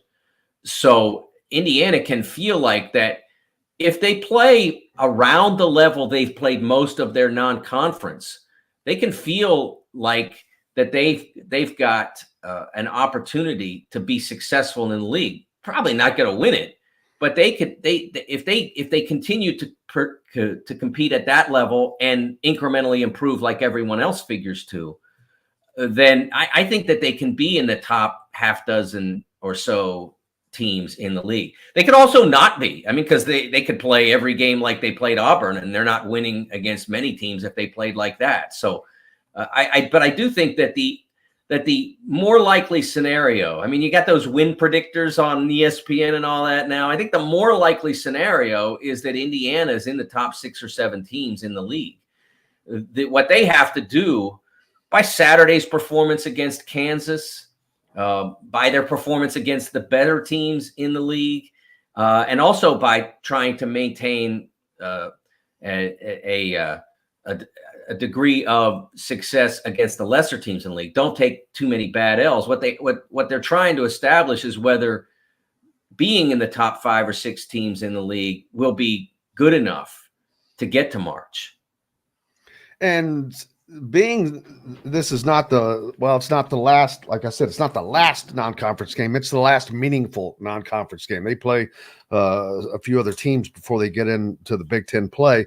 So Indiana can feel like that if they play around the level they've played most of their non-conference, they can feel like that they've got an opportunity to be successful in the league. Probably not going to win it, but if they continue to compete at that level and incrementally improve like everyone else figures to, then I think that they can be in the top half dozen or so teams in the league. They could also not be. I mean, because they could play every game like they played Auburn, and they're not winning against many teams if they played like that. So, but I do think that the more likely scenario, I mean, you got those win predictors on ESPN and all that now. I think the more likely scenario is that Indiana is in the top 6 or 7 teams in the league. What they have to do by Saturday's performance against Kansas, by their performance against the better teams in the league, and also by trying to maintain a degree of success against the lesser teams in the league. Don't take too many bad L's. What they're trying to establish is whether being in the top 5 or 6 teams in the league will be good enough to get to March. And this is not it's not the last, like I said, it's not the last non-conference game. It's the last meaningful non-conference game. They play a few other teams before they get into the Big Ten play.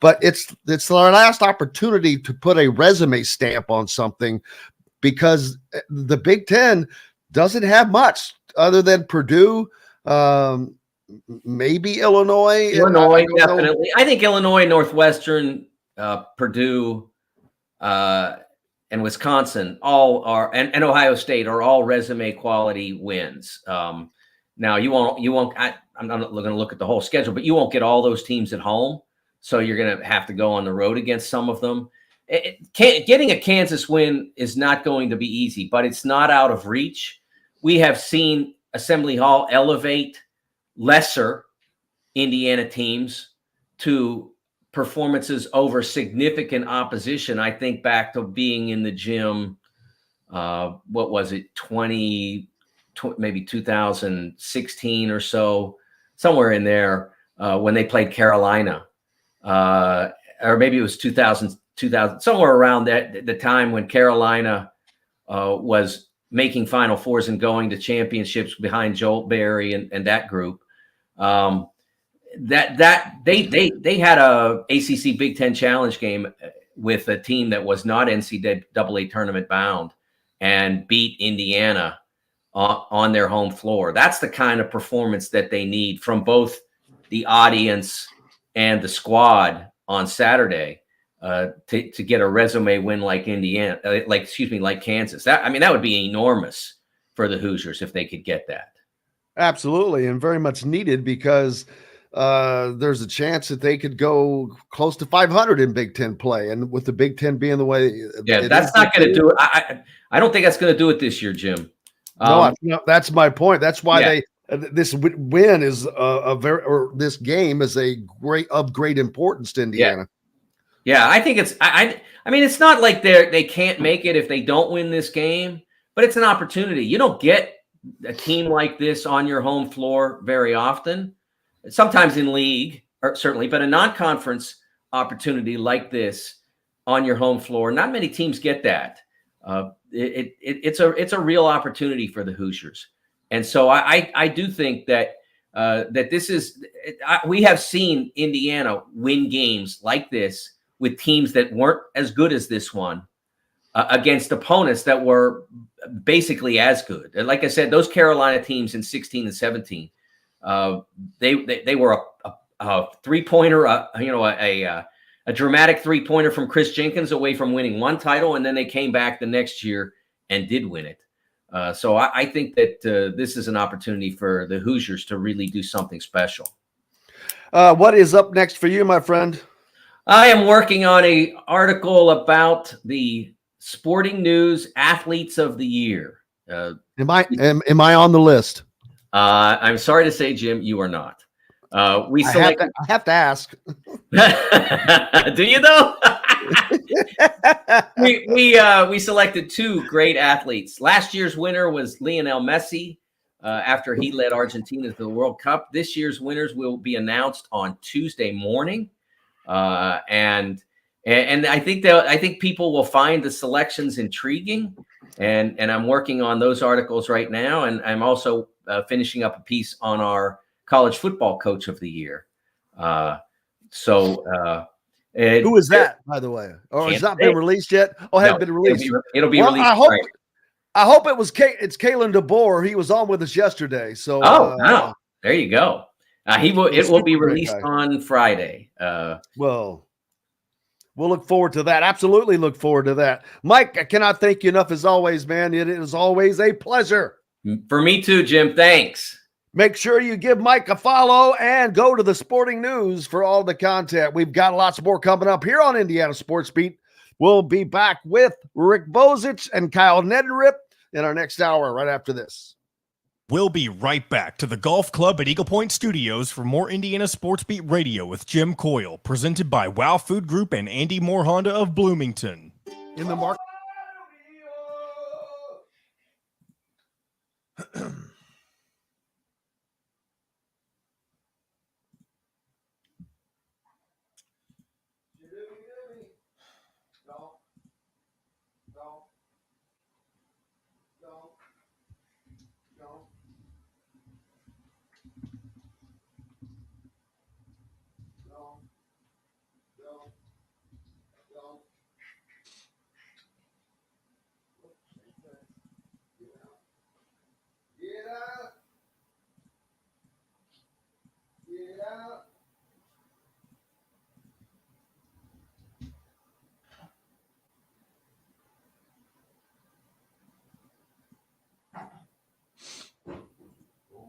But it's our last opportunity to put a resume stamp on something, because the Big Ten doesn't have much other than Purdue, maybe Illinois. Illinois, definitely. I think Illinois, Northwestern, Purdue, and Wisconsin all are, and Ohio State are all resume quality wins. Now you won't. I'm not going to look at the whole schedule, but you won't get all those teams at home. So you're going to have to go on the road against some of them. Getting a Kansas win is not going to be easy, but it's not out of reach. We have seen Assembly Hall elevate lesser Indiana teams to performances over significant opposition. I think back to being in the gym, what was it, maybe 2016 or so, somewhere in there, when they played Carolina. Or maybe it was 2000, somewhere around the time when Carolina was making Final Fours and going to championships behind Joel Berry and that group. They had a ACC Big Ten Challenge game with a team that was not NCAA tournament bound and beat Indiana on their home floor. That's the kind of performance that they need from both the audience and the squad on Saturday to get a resume win like like Kansas. That would be enormous for the Hoosiers if they could get that. Absolutely, and very much needed, because there's a chance that they could go close to 500 in Big Ten play, and with the Big Ten being the way, that's not going to do it. I don't think that's going to do it this year, Jim. No, that's my point. That's why this win is this game is of great importance to Indiana. Yeah, I think it's. I mean, it's not like they can't make it if they don't win this game, but it's an opportunity. You don't get a team like this on your home floor very often. Sometimes in league, or certainly, but a non-conference opportunity like this on your home floor, not many teams get that. It's a real opportunity for the Hoosiers, and so I do think that this is. We have seen Indiana win games like this with teams that weren't as good as this one against opponents that were basically as good. And like I said, those Carolina teams in 16 and 17, they were a three-pointer, a dramatic three-pointer from Chris Jenkins away from winning one title, and then they came back the next year and did win it. So I think that this is an opportunity for the Hoosiers to really do something special. What is up next for you, my friend? I am working on an article about the Sporting News Athletes of the Year. Am I on the list? I'm sorry to say, Jim, you are not. I have to ask. Do you though? we selected 2 great athletes. Last year's winner was Lionel Messi after he led Argentina to the World Cup. This year's winners will be announced on Tuesday morning, and I think people will find the selections intriguing, and I'm working on those articles right now, and I'm also finishing up a piece on our college football coach of the year. Who is that, by the way? Or it's not been released yet? Oh, hadn't been released. It'll be released. I hope it was it's Kalen DeBoer. He was on with us yesterday. So wow. There you go. It will be released on Friday. Well, we'll look forward to that. Absolutely look forward to that. Mike, I cannot thank you enough as always, man. It is always a pleasure. For me too, Jim. Thanks. Make sure you give Mike a follow and go to the Sporting News for all the content. We've got lots more coming up here on Indiana Sports Beat. We'll be back with Rick Bozich and Kyle Neddenriep in our next hour right after this. We'll be right back to the Golf Club at Eagle Point Studios for more Indiana Sports Beat Radio with Jim Coyle, presented by Wow Food Group and Andy Moore Honda of Bloomington. In the market.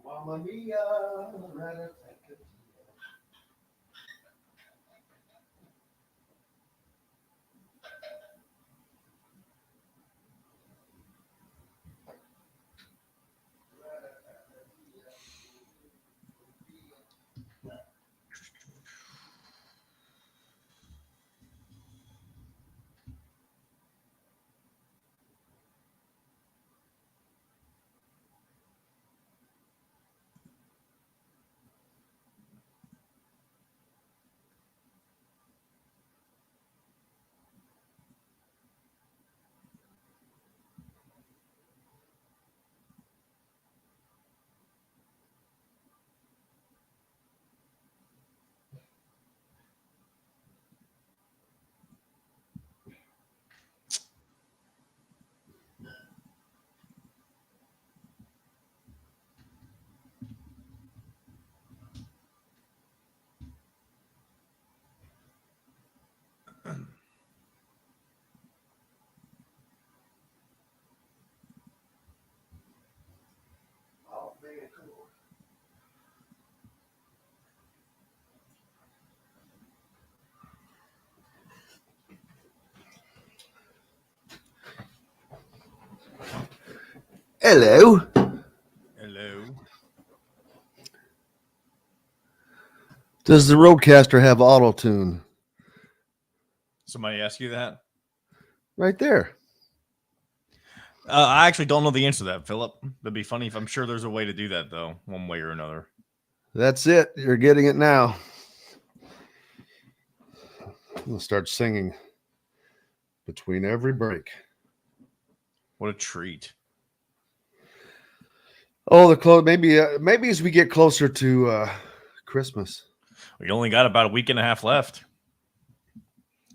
Mamma mia, Hello. Hello. Does the Roadcaster have auto tune? Somebody ask you that? Right there. I actually don't know the answer to that, Philip. That'd be funny if I'm sure there's a way to do that, though, one way or another. That's it. You're getting it now. We'll start singing between every break. What a treat. Oh, the close. Maybe as we get closer to Christmas. We only got about a week and a half left.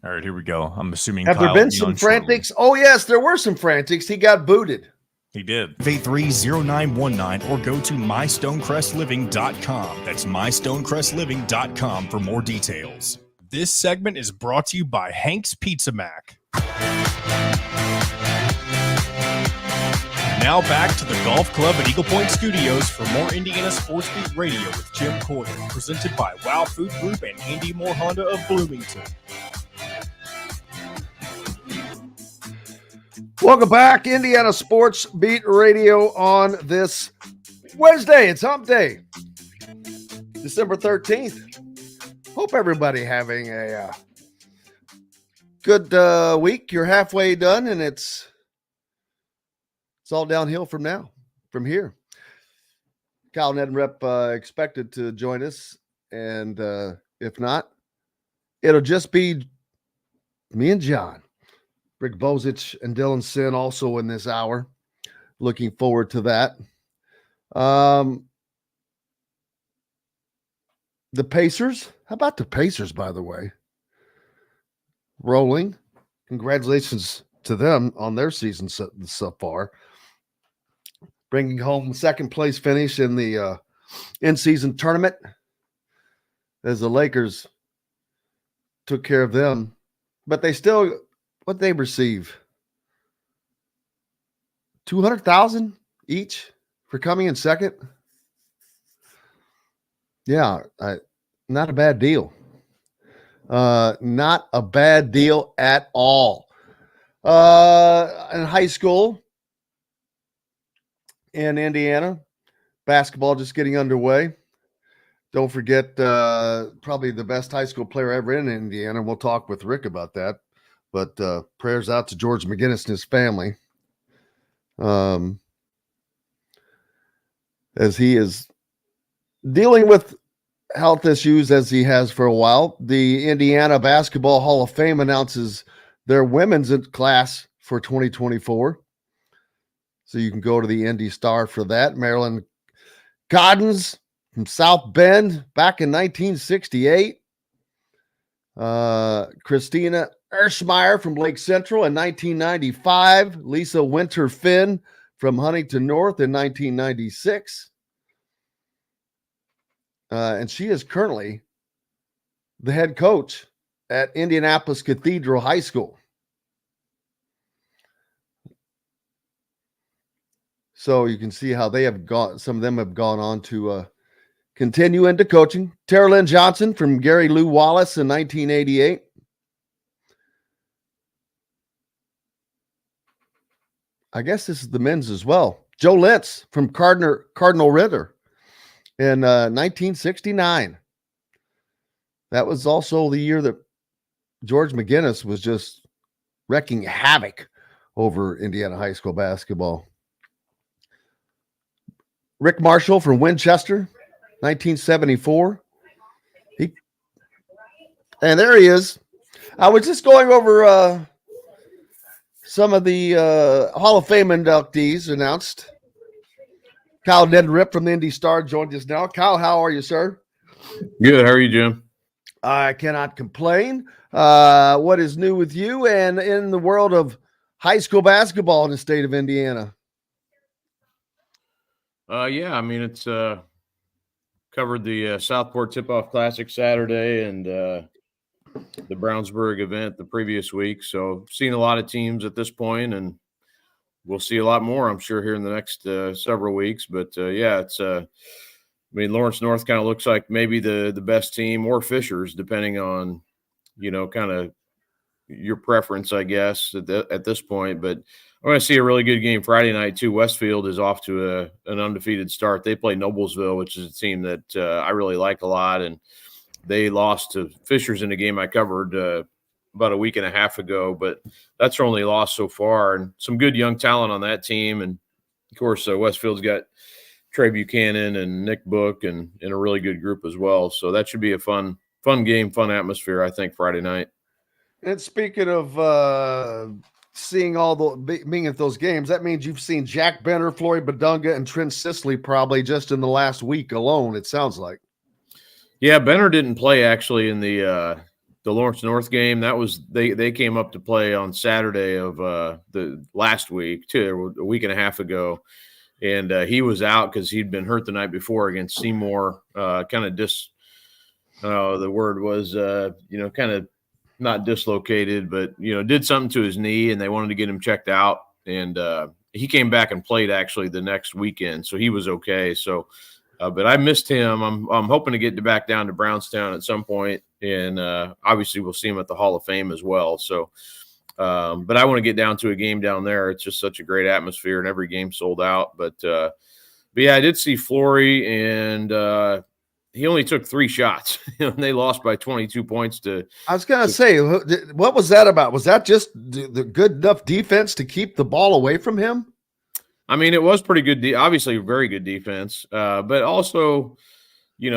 All right, here we go. I'm assuming. Have there been some frantics? Shortly. Oh, yes, there were some frantics. He got booted. He did. 883-0919 or go to mystonecrestliving.com. That's mystonecrestliving.com for more details. This segment is brought to you by Hank's Pizza Mac. Now back to the Golf Club at Eagle Point Studios for more Indiana Sports Beat Radio with Jim Coyle, presented by Wow Food Group and Andy Moore Honda of Bloomington. Welcome back, Indiana Sports Beat Radio on this Wednesday. It's Hump Day, December 13th. Hope everybody having a good week. You're halfway done, and it's all downhill from here. Kyle Neddenriep expected to join us, and if not, it'll just be me and John. Rick Bozich and Dylan Sinn also in this hour. Looking forward to that. The Pacers. How about the Pacers, by the way? Rolling. Congratulations to them on their season so far. Bringing home the second place finish in the in-season tournament as the Lakers took care of them. But they still, what they receive? $200,000 each for coming in second. Yeah, not a bad deal. Not a bad deal at all. In high school in Indiana, basketball just getting underway. Don't forget, probably the best high school player ever in Indiana. We'll talk with Rick about that. But prayers out to George McGinnis and his family. As he is dealing with health issues as he has for a while. The Indiana Basketball Hall of Fame announces their women's class for 2024. So you can go to the Indy Star for that. Marilyn Coddens from South Bend back in 1968. Christina Erschmeyer from Lake Central in 1995. Lisa Winter Finn from Huntington North in 1996. And she is currently the head coach at Indianapolis Cathedral High School. So you can see how they have gone. Some of them have gone on to continue into coaching. Tara Lynn Johnson from Gary Lou Wallace in 1988. I guess this is the men's as well. Joe Lentz from Cardinal Ritter in 1969. That was also the year that George McGinnis was just wreaking havoc over Indiana high school basketball. Rick Marshall from Winchester, 1974. And there he is. I was just going over some of the Hall of Fame inductees announced. Kyle Neddenriep from the Indy Star joined us now. Kyle, how are you, sir? Good. How are you, Jim? I cannot complain. What is new with you and in the world of high school basketball in the state of Indiana? Yeah, I mean, it's covered the Southport Tip-Off Classic Saturday and the Brownsburg event the previous week. So seen a lot of teams at this point, and we'll see a lot more, I'm sure, here in the next several weeks. But, yeah, it's I mean, Lawrence North kind of looks like maybe the best team, or Fishers, depending on, you know, kind of your preference, I guess, at this point. But I'm going to see a really good game Friday night, too. Westfield is off to an undefeated start. They play Noblesville, which is a team that I really like a lot. And they lost to Fishers in a game I covered about a week and a half ago. But that's their only loss so far. And some good young talent on that team. And, of course, Westfield's got Trey Buchanan and Nick Book and a really good group as well. So that should be a fun game, fun atmosphere, I think, Friday night. And speaking of seeing being at those games, that means you've seen Jack Benner, Floyd Badunga, and Trent Sisley probably just in the last week alone, it sounds like. Yeah, Benner didn't play actually in the Lawrence North game. That was they came up to play on Saturday of the last week, too, a week and a half ago. And he was out because he'd been hurt the night before against Seymour. Kind of the word was, kind of not dislocated, but, did something to his knee, and they wanted to get him checked out. And he came back and played actually the next weekend, so he was okay. So, but I missed him. I'm hoping to get back down to Brownstown at some point, and obviously we'll see him at the Hall of Fame as well. So, but I want to get down to a game down there. It's just such a great atmosphere, and every game sold out. But yeah, I did see Flory, and he only took 3 shots, and they lost by 22 points to. I was going to say, what was that about? Was that just the good enough defense to keep the ball away from him? I mean, it was pretty good. Obviously, very good defense, but also, they're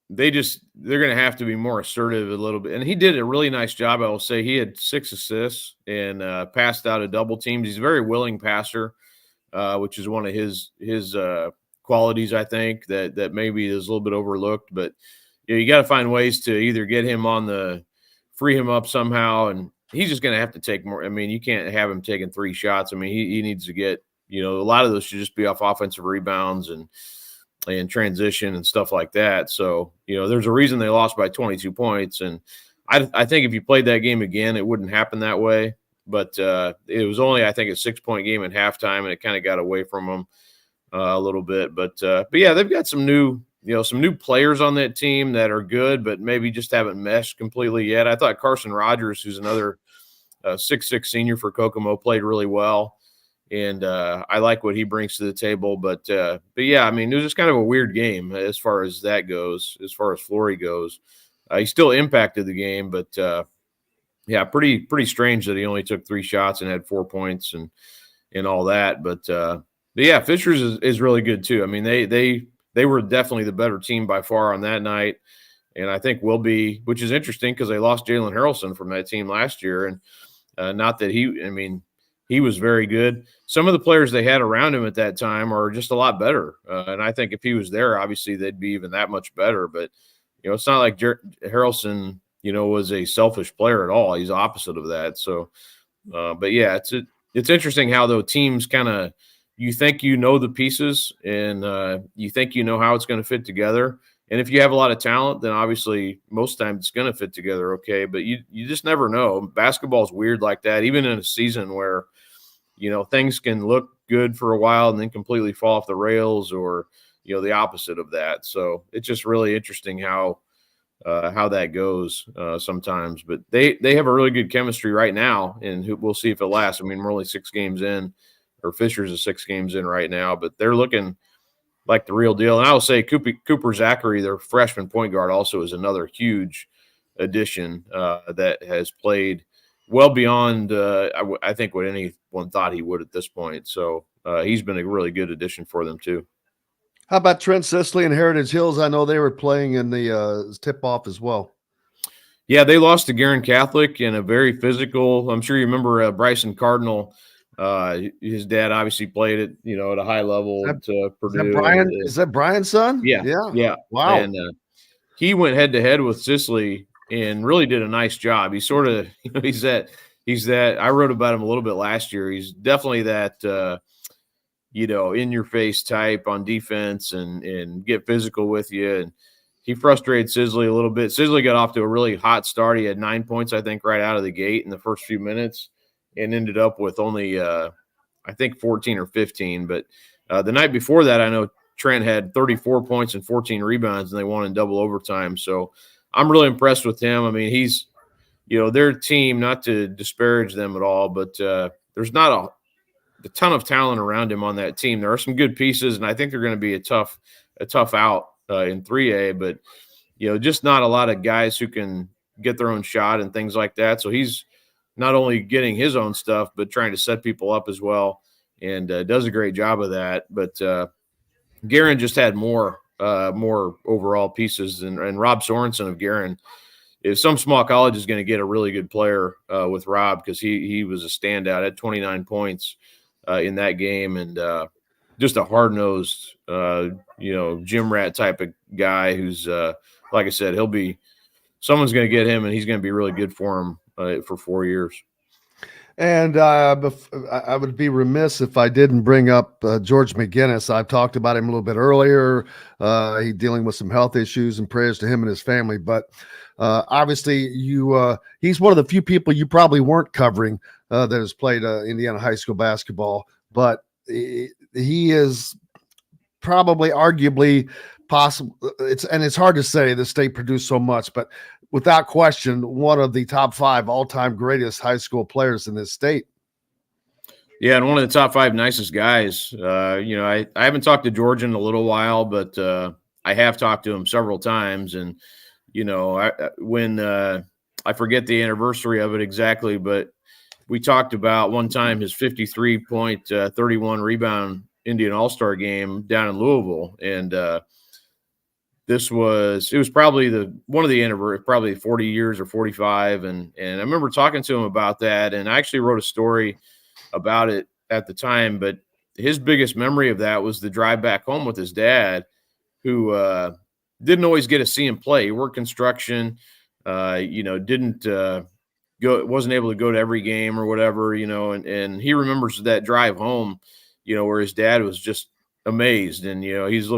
going to have to be more assertive a little bit. And he did a really nice job. I will say he had 6 assists and passed out of double teams. He's a very willing passer, which is one of his qualities, I think, that maybe is a little bit overlooked. But, you got to find ways to either get him free him up somehow, and he's just going to have to take more. I mean, you can't have him taking 3 shots. I mean, he needs to get, a lot of those should just be off offensive rebounds and transition and stuff like that. So, there's a reason they lost by 22 points. And I think if you played that game again, it wouldn't happen that way. But it was only, I think, a 6-point game at halftime, and it kind of got away from them a little bit. But yeah, they've got some new players on that team that are good, but maybe just haven't meshed completely yet. I thought Carson Rogers, who's another 6'6" senior for Kokomo, played really well. And I like what he brings to the table. But yeah, I mean, it was just kind of a weird game as far as that goes, as far as Flory goes. He still impacted the game, but yeah, pretty strange that he only took 3 shots and had 4 points and all that. But yeah, Fishers is really good too. I mean, they were definitely the better team by far on that night. And I think will be, which is interesting because they lost Jalen Harrelson from that team last year. And not that he was very good. Some of the players they had around him at that time are just a lot better. And I think if he was there, obviously they'd be even that much better. But, it's not like Harrelson, was a selfish player at all. He's opposite of that. So, but yeah, it's interesting how though teams kind of, you think the pieces and you think how it's going to fit together. And if you have a lot of talent, then obviously most times it's going to fit together okay. But you just never know. Basketball is weird like that, even in a season where, things can look good for a while and then completely fall off the rails or, the opposite of that. So it's just really interesting how that goes sometimes. But they have a really good chemistry right now, and we'll see if it lasts. I mean, we're only 6 games in, or Fishers is 6 games in right now, but they're looking like the real deal. And I will say Cooper Zachary, their freshman point guard, also is another huge addition that has played well beyond, I think, what anyone thought he would at this point. So he's been a really good addition for them too. How about Trent Sisley and Heritage Hills? I know they were playing in the tip-off as well. Yeah, they lost to Guerin Catholic in a very physical. I'm sure you remember Bryson Cardinal. His dad obviously played it, at a high level at Purdue. Is that Brian's son? Yeah. Wow. And he went head to head with Sisley and really did a nice job. He sort of, he's that. I wrote about him a little bit last year. He's definitely that, in your face type on defense and get physical with you. And he frustrated Sisley a little bit. Sisley got off to a really hot start. He had 9 points, I think, right out of the gate in the first few minutes, and ended up with only, I think, 14 or 15. But the night before that, I know Trent had 34 points and 14 rebounds, and they won in double overtime. So I'm really impressed with him. I mean, he's, their team, not to disparage them at all, but there's not a ton of talent around him on that team. There are some good pieces, and I think they're going to be a tough out in 3A, but, just not a lot of guys who can get their own shot and things like that. So he's not only getting his own stuff, but trying to set people up as well, and does a great job of that. But Guerin just had more overall pieces, and Rob Sorensen of Guerin, if some small college is going to get a really good player with Rob, because he was a standout at 29 points in that game, and just a hard-nosed, gym rat type of guy who's, like I said, someone's going to get him, and he's going to be really good for him for 4 years. And I would be remiss if I didn't bring up George McGinnis. I've talked about him a little bit earlier. He's dealing with some health issues, and prayers to him and his family. But obviously, he's one of the few people you probably weren't covering that has played Indiana high school basketball. But he is probably, arguably, possible. It's hard to say. The state produced so much, but without question, one of the top 5 all-time greatest high school players in this state. Yeah, and one of the top 5 nicest guys. I haven't talked to George in a little while, but I have talked to him several times. And, I forget the anniversary of it exactly, but we talked about one time his 53-point, 31-rebound Indian All-Star game down in Louisville. And it was probably one of the anniversary, probably 40 years or 45. And I remember talking to him about that. And I actually wrote a story about it at the time, but his biggest memory of that was the drive back home with his dad, who didn't always get to see him play. He worked construction, didn't wasn't able to go to every game or whatever, and he remembers that drive home, where his dad was just amazed. And, he's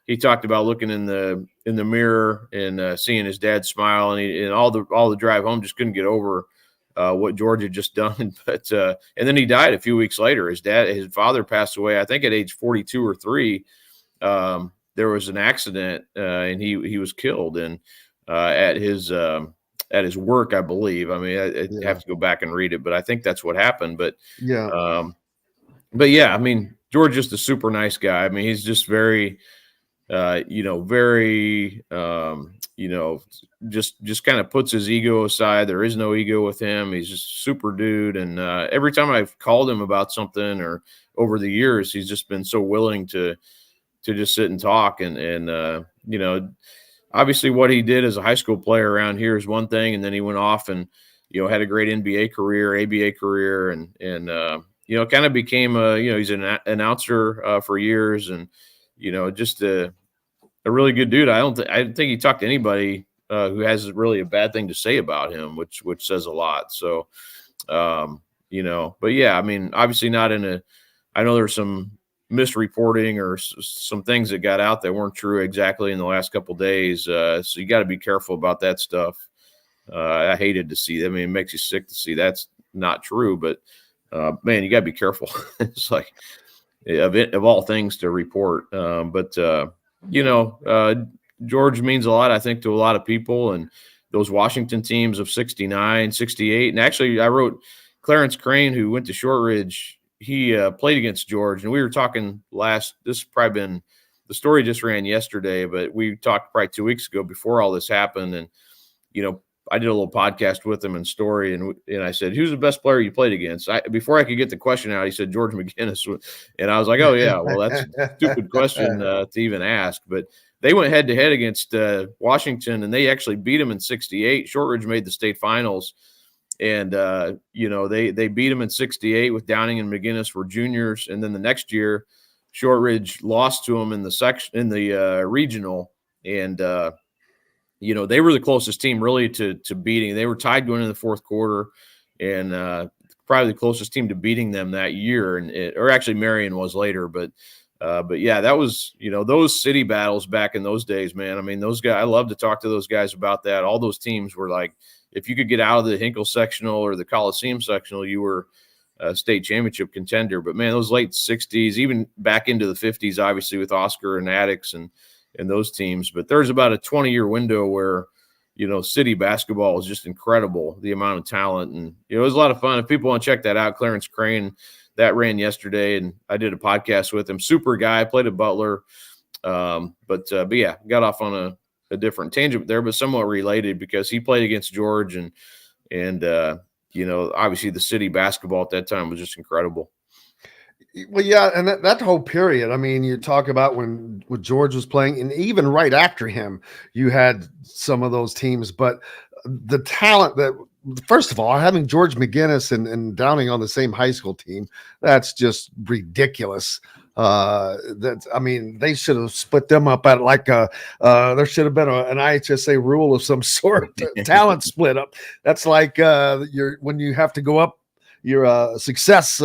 he talked about looking in the mirror and seeing his dad smile, and all the drive home just couldn't get over what George had just done. But and then he died a few weeks later. His father passed away, I think at age 42 or 3. There was an accident and he was killed and at his work, I believe. I mean, I have to go back and read it, but I think that's what happened. But I mean, George just a super nice guy. I mean, he's just very, just kind of puts his ego aside. There is no ego with him. He's just a super dude. And every time I've called him about something or over the years, he's just been so willing to just sit and talk. And obviously what he did as a high school player around here is one thing. And then he went off and, had a great NBA career, ABA career, and kind of became he's an announcer for years, and, just a really good dude. I don't think he talked to anybody who has really a bad thing to say about him, which says a lot. So, but yeah, I mean, obviously not I know there's some misreporting or some things that got out that weren't true exactly in the last couple of days. So you got to be careful about that stuff. I hated to see that. I mean, it makes you sick to see that's not true, but man, you got to be careful. It's like of all things to report. George means a lot, I think, to a lot of people, and those Washington teams of 69, 68. And actually I wrote Clarence Crane, who went to Shortridge. He played against George, and we were talking this has probably been, the story just ran yesterday, but we talked probably 2 weeks ago before all this happened. And, I did a little podcast with him and story, and I said, who's the best player you played against? Before I could get the question out, he said George McGinnis. And I was like, oh yeah, well, that's a stupid question to even ask. But they went head to head against Washington, and they actually beat him in 68. Shortridge made the state finals. And, they beat him in 68 with Downing and McGinnis were juniors. And then the next year, Shortridge lost to him in the regional. And, they were the closest team really to beating. They were tied going into the fourth quarter, and probably the closest team to beating them that year. Or actually Marion was later. But yeah, that was, those city battles back in those days, man. I mean, those guys, I love to talk to those guys about that. All those teams were like, if you could get out of the Hinkle sectional or the Coliseum sectional, you were a state championship contender. But man, those late 60s, even back into the 50s, obviously with Oscar and Addicts and those teams. But there's about a 20-year window where, city basketball was just incredible, the amount of talent. And, it was a lot of fun. If people want to check that out, Clarence Crane, that ran yesterday, and I did a podcast with him. Super guy, played at Butler. But yeah, got off on a different tangent there, but somewhat related, because he played against George, and obviously the city basketball at that time was just incredible. Well, yeah, and that whole period, I mean, you talk about when George was playing, and even right after him, you had some of those teams. But the talent that, first of all, having George McGinnis and Downing on the same high school team, that's just ridiculous. They should have split them up at there should have been an IHSA rule of some sort, talent split up. That's like when you have to go up your success.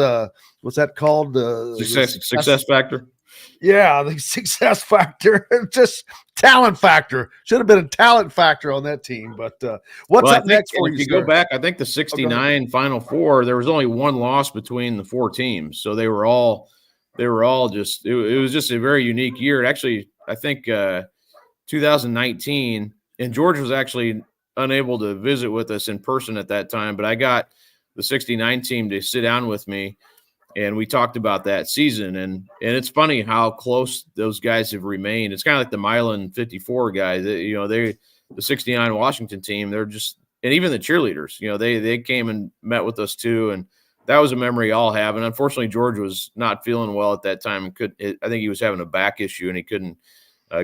What's that called? Success factor. Yeah, the success factor. Just talent factor. Should have been a talent factor on that team. But what's up next for you? If you go back, I think the 69 Final Four, there was only one loss between the four teams, so they were all just. It was just a very unique year. Actually, I think 2019, and George was actually unable to visit with us in person at that time, but I got the 69 team to sit down with me, and we talked about that season. And it's funny how close those guys have remained. It's kind of like the Milan 54 guys. The 69 Washington team, they're just, and even the cheerleaders, they came and met with us too. And that was a memory I'll have. And unfortunately, George was not feeling well at that time. I think he was having a back issue, and he couldn't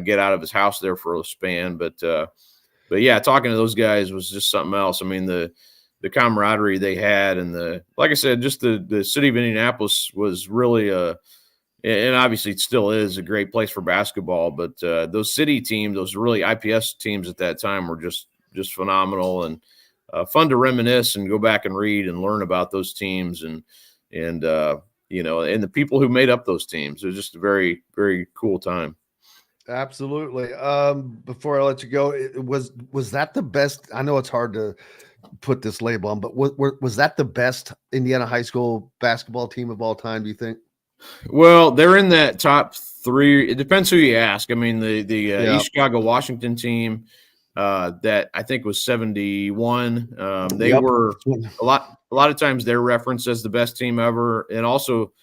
get out of his house there for a span. But yeah, talking to those guys was just something else. I mean, the camaraderie they had, and like I said, just the city of Indianapolis was really and obviously it still is a great place for basketball. But those city teams, those really IPS teams at that time, were just phenomenal and fun to reminisce and go back and read and learn about those teams and the people who made up those teams. It was just a very, very cool time. Absolutely. Before I let you go, was that the best? I know it's hard to put this label on, but was that the best Indiana high school basketball team of all time, do you think? Well, they're in that top 3. It depends who you ask. I mean, the East Chicago Washington team that I think was 71. They were a lot of times they're referenced as the best team ever. And also,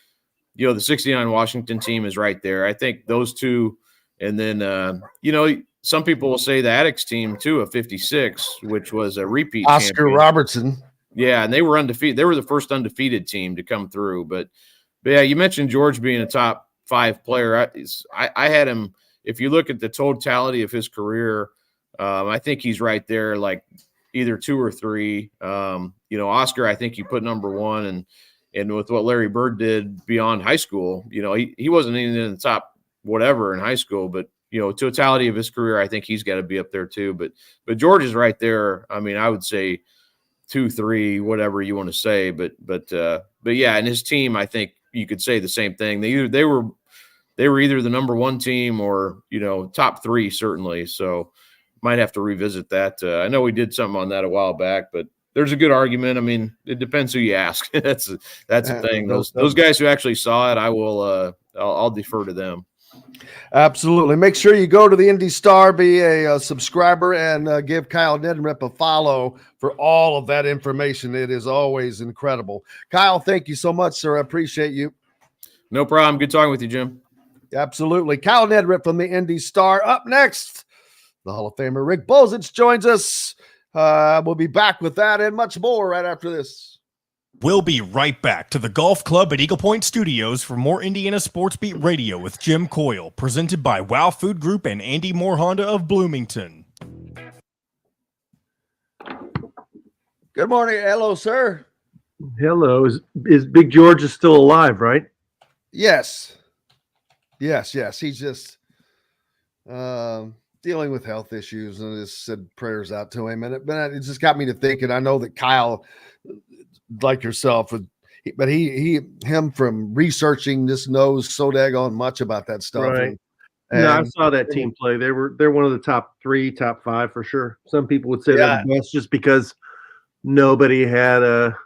the 69 Washington team is right there. I think those two. And then, some people will say the Addicts team too, of 56, which was a repeat Oscar champion. Robertson. Yeah. And they were undefeated. They were the first undefeated team to come through, but yeah, you mentioned George being a top 5 player. I had him. If you look at the totality of his career, I think he's right there, like either 2 or 3. Oscar, I think you put number 1, and with what Larry Bird did beyond high school, he wasn't even in the top whatever in high school, but totality of his career, I think he's got to be up there too. But George is right there. I mean, I would say 2, 3, whatever you want to say, but yeah, and his team, I think you could say the same thing. They were either the number 1 team or top 3 certainly. So might have to revisit that. I know we did something on that a while back, but there's a good argument. I mean, it depends who you ask. that's the thing. Those guys who actually saw it, I'll defer to them. Absolutely. Make sure you go to the Indy Star, be a subscriber, and give Kyle Neddenriep a follow for all of that information. It is always incredible. Kyle, thank you so much, sir. I appreciate you. No problem. Good talking with you, Jim. Absolutely. Kyle Neddenriep from the Indy Star. Up next, the Hall of Famer Rick Bozich joins us. We'll be back with that and much more right after this. We'll be right back to the Golf Club at Eagle Point Studios for more Indiana Sports Beat Radio with Jim Coyle, presented by Wow Food Group and Andy Moore Honda of Bloomington. Good morning. Hello, sir. Hello. Is Big George still alive, right? Yes. He's just dealing with health issues, and I just said prayers out to him. And it just got me to thinking. I know that Kyle, like yourself, but him from researching this knows so daggone much about that stuff. Right. I saw that team play. They're one of the top 3, top 5 for sure. Some people would say they're the best just because nobody had a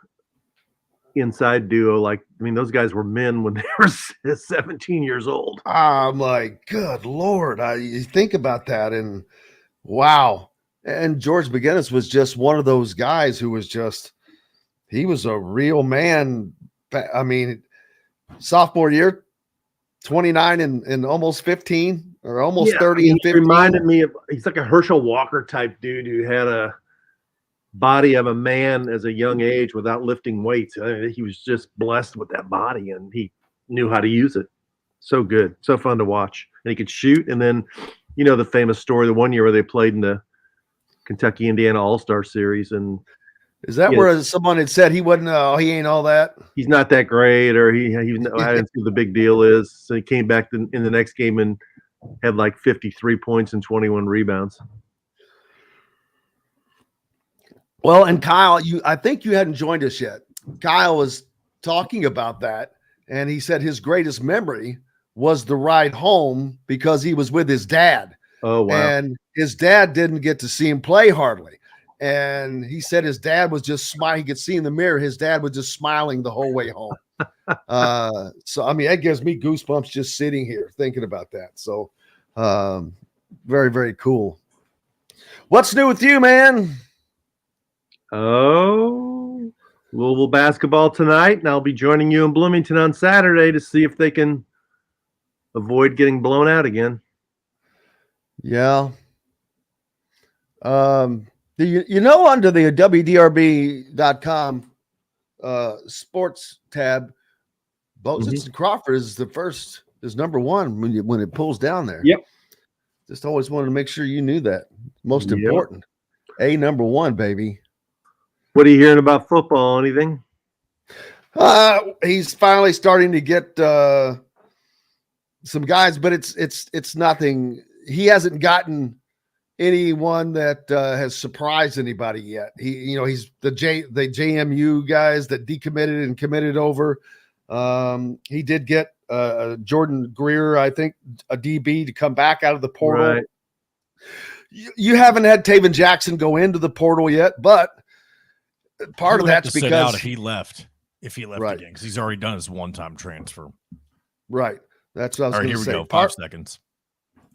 inside duo. Those guys were men when they were 17 years old. Oh my good Lord. You think about that, and wow. And George McGinnis was just one of those guys who was he was a real man. I mean, sophomore year, 29 and almost 15 or almost 30 and 15. Reminded me of, he's like a Herschel Walker type dude who had a body of a man as a young age without lifting weights. He was just blessed with that body, and he knew how to use it. So good, so fun to watch. And he could shoot. And then, the famous story, the one year where they played in the Kentucky Indiana All-Star Series, and is that where someone had said he wasn't? He ain't all that. He's not that great, or I didn't see what the big deal is. So he came back in the next game and had like 53 points and 21 rebounds. Well, and Kyle, I think you hadn't joined us yet. Kyle was talking about that, and he said his greatest memory was the ride home because he was with his dad. Oh, wow. And his dad didn't get to see him play hardly. And he said his dad was just smiling. He could see in the mirror, his dad was just smiling the whole way home. So, I mean, that gives me goosebumps just sitting here thinking about that. So, very, very cool. What's new with you, man? Oh, Louisville basketball tonight, and I'll be joining you in Bloomington on Saturday to see if they can avoid getting blown out again. Yeah. Under the WDRB.com sports tab, Bozich and Crawford is number 1 when it pulls down there. Yep. Just always wanted to make sure you knew that. Most important. Number 1, baby. What are you hearing about football? Anything? He's finally starting to get some guys, but it's nothing. He hasn't gotten anyone that has surprised anybody yet. He's the JMU guys that decommitted and committed over. He did get Jordan Greer, I think, a DB to come back out of the portal. Right. You haven't had Taven Jackson go into the portal yet, but part of that's because out if he left right. again, because he's already done his one-time transfer. Right. That's what I was going to say. Here we go. 5 seconds.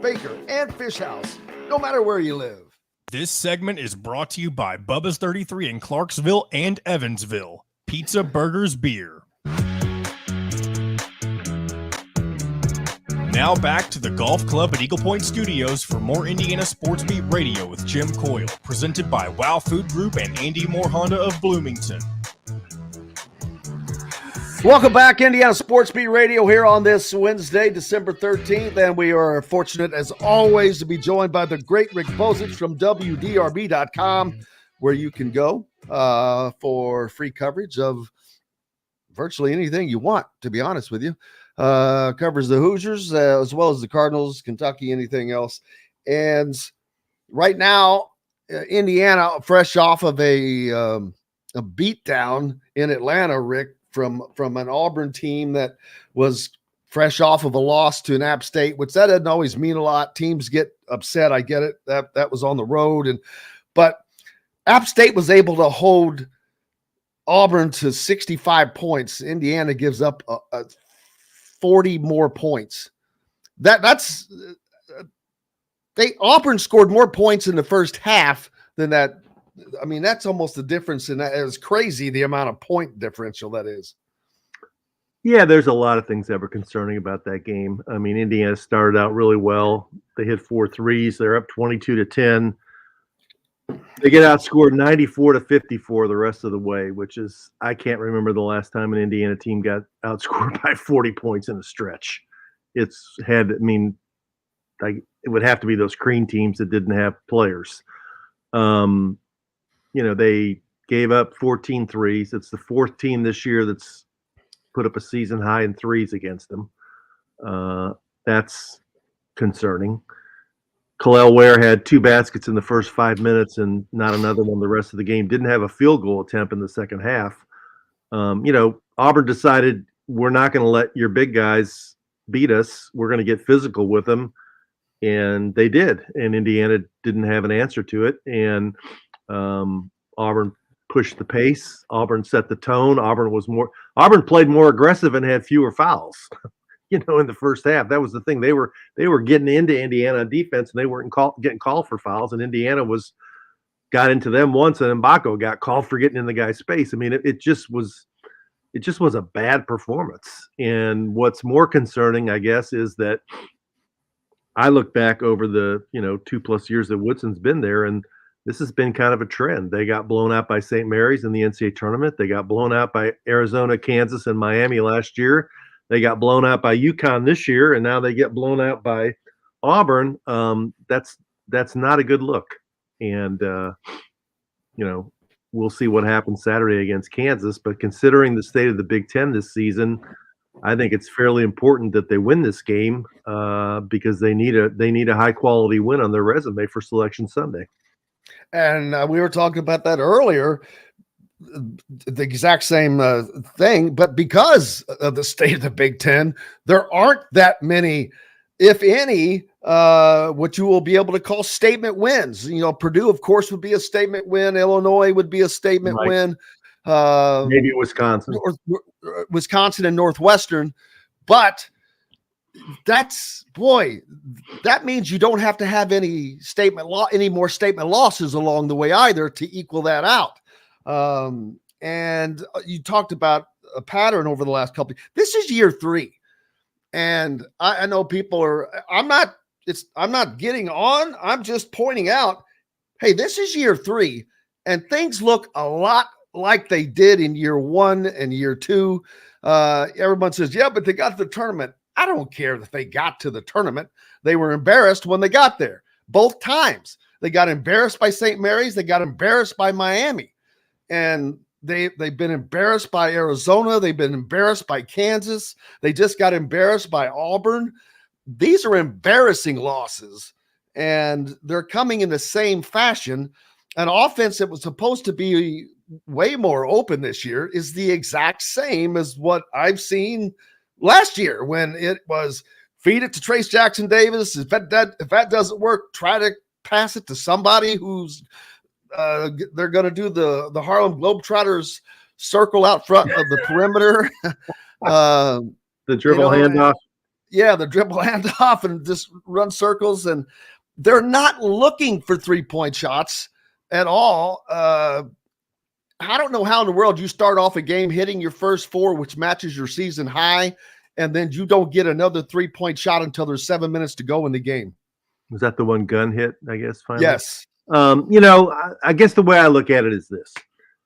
Baker and Fish House, no matter where you live. This segment is brought to you by Bubba's 33 in Clarksville and Evansville. Pizza, burgers, beer. Now back to the Golf Club at Eagle Point Studios for more Indiana Sports Beat Radio with Jim Coyle, presented by Wow Food Group and Andy Moore Honda of Bloomington. Welcome back, Indiana Sports Beat Radio here on this Wednesday, December 13th, and we are fortunate, as always, to be joined by the great Rick Bozich from WDRB.com, where you can go for free coverage of virtually anything you want, to be honest with you. Covers the Hoosiers as well as the Cardinals, Kentucky, anything else. And right now, Indiana, fresh off of a beatdown in Atlanta, Rick, from an Auburn team that was fresh off of a loss to an App State, which that doesn't always mean a lot. Teams get upset. I get it. That was on the road. But App State was able to hold Auburn to 65 points. Indiana gives up 40 more points. Auburn scored more points in the first half than that. I mean, that's almost the difference in that. It was crazy the amount of point differential that is. Yeah, there's a lot of things that were concerning about that game. I mean, Indiana started out really well. They hit 4 threes. They're up 22-10. They get outscored 94-54 the rest of the way, which is, I can't remember the last time an Indiana team got outscored by 40 points in a stretch. It would have to be those Crean teams that didn't have players. They gave up 14 threes. It's the fourth team this year that's put up a season high in threes against them. That's concerning. Khalil Ware had 2 baskets in the first 5 minutes and not another one the rest of the game. Didn't have a field goal attempt in the second half. Auburn decided we're not going to let your big guys beat us. We're going to get physical with them. And they did. And Indiana didn't have an answer to it. And Auburn pushed the pace. Auburn set the tone. Auburn played more aggressive and had fewer fouls. In the first half. That was the thing. They were getting into Indiana defense, and they weren't getting called for fouls. And Indiana got into them once, and Mbako got called for getting in the guy's space. I mean, it just was a bad performance. And what's more concerning, I guess, is that I look back over the 2+ years that Woodson's been there, and this has been kind of a trend. They got blown out by St. Mary's in the NCAA tournament. They got blown out by Arizona, Kansas, and Miami last year. They got blown out by UConn this year, and now they get blown out by Auburn. That's not a good look. And, we'll see what happens Saturday against Kansas. But considering the state of the Big Ten this season, I think it's fairly important that they win this game because they need a high-quality win on their resume for Selection Sunday. And we were talking about that earlier. The exact same thing, but because of the state of the Big Ten, there aren't that many, if any, what you will be able to call statement wins. Purdue, of course, would be a statement win. Illinois would be a statement win. Maybe Wisconsin, Wisconsin and Northwestern, but that means you don't have to have any more statement losses along the way either to equal that out. And you talked about a pattern over the last couple. This is year 3. And I know I'm not getting on. I'm just pointing out, hey, this is year 3 and things look a lot like they did in year 1 and year 2. Everyone says, yeah, but they got to the tournament. I don't care if they got to the tournament. They were embarrassed when they got there. Both times they got embarrassed by St. Mary's. They got embarrassed by Miami. And they've been embarrassed by Arizona. They've been embarrassed by Kansas. They just got embarrassed by Auburn. these are embarrassing losses, and they're coming in the same fashion. An offense that was supposed to be way more open this year is the exact same as what I've seen last year when it was feed it to Trace Jackson Davis. If that doesn't work, try to pass it to somebody who's they're going to do the Harlem Globetrotters circle out front of the perimeter. The dribble handoff. Yeah, the dribble handoff and just run circles. And they're not looking for 3-point shots at all. I don't know how in the world you start off a game hitting your first 4, which matches your season high, and then you don't get another 3-point shot until there's 7 minutes to go in the game. Was that the one gun hit, I guess, finally? Yes. I guess the way I look at it is this.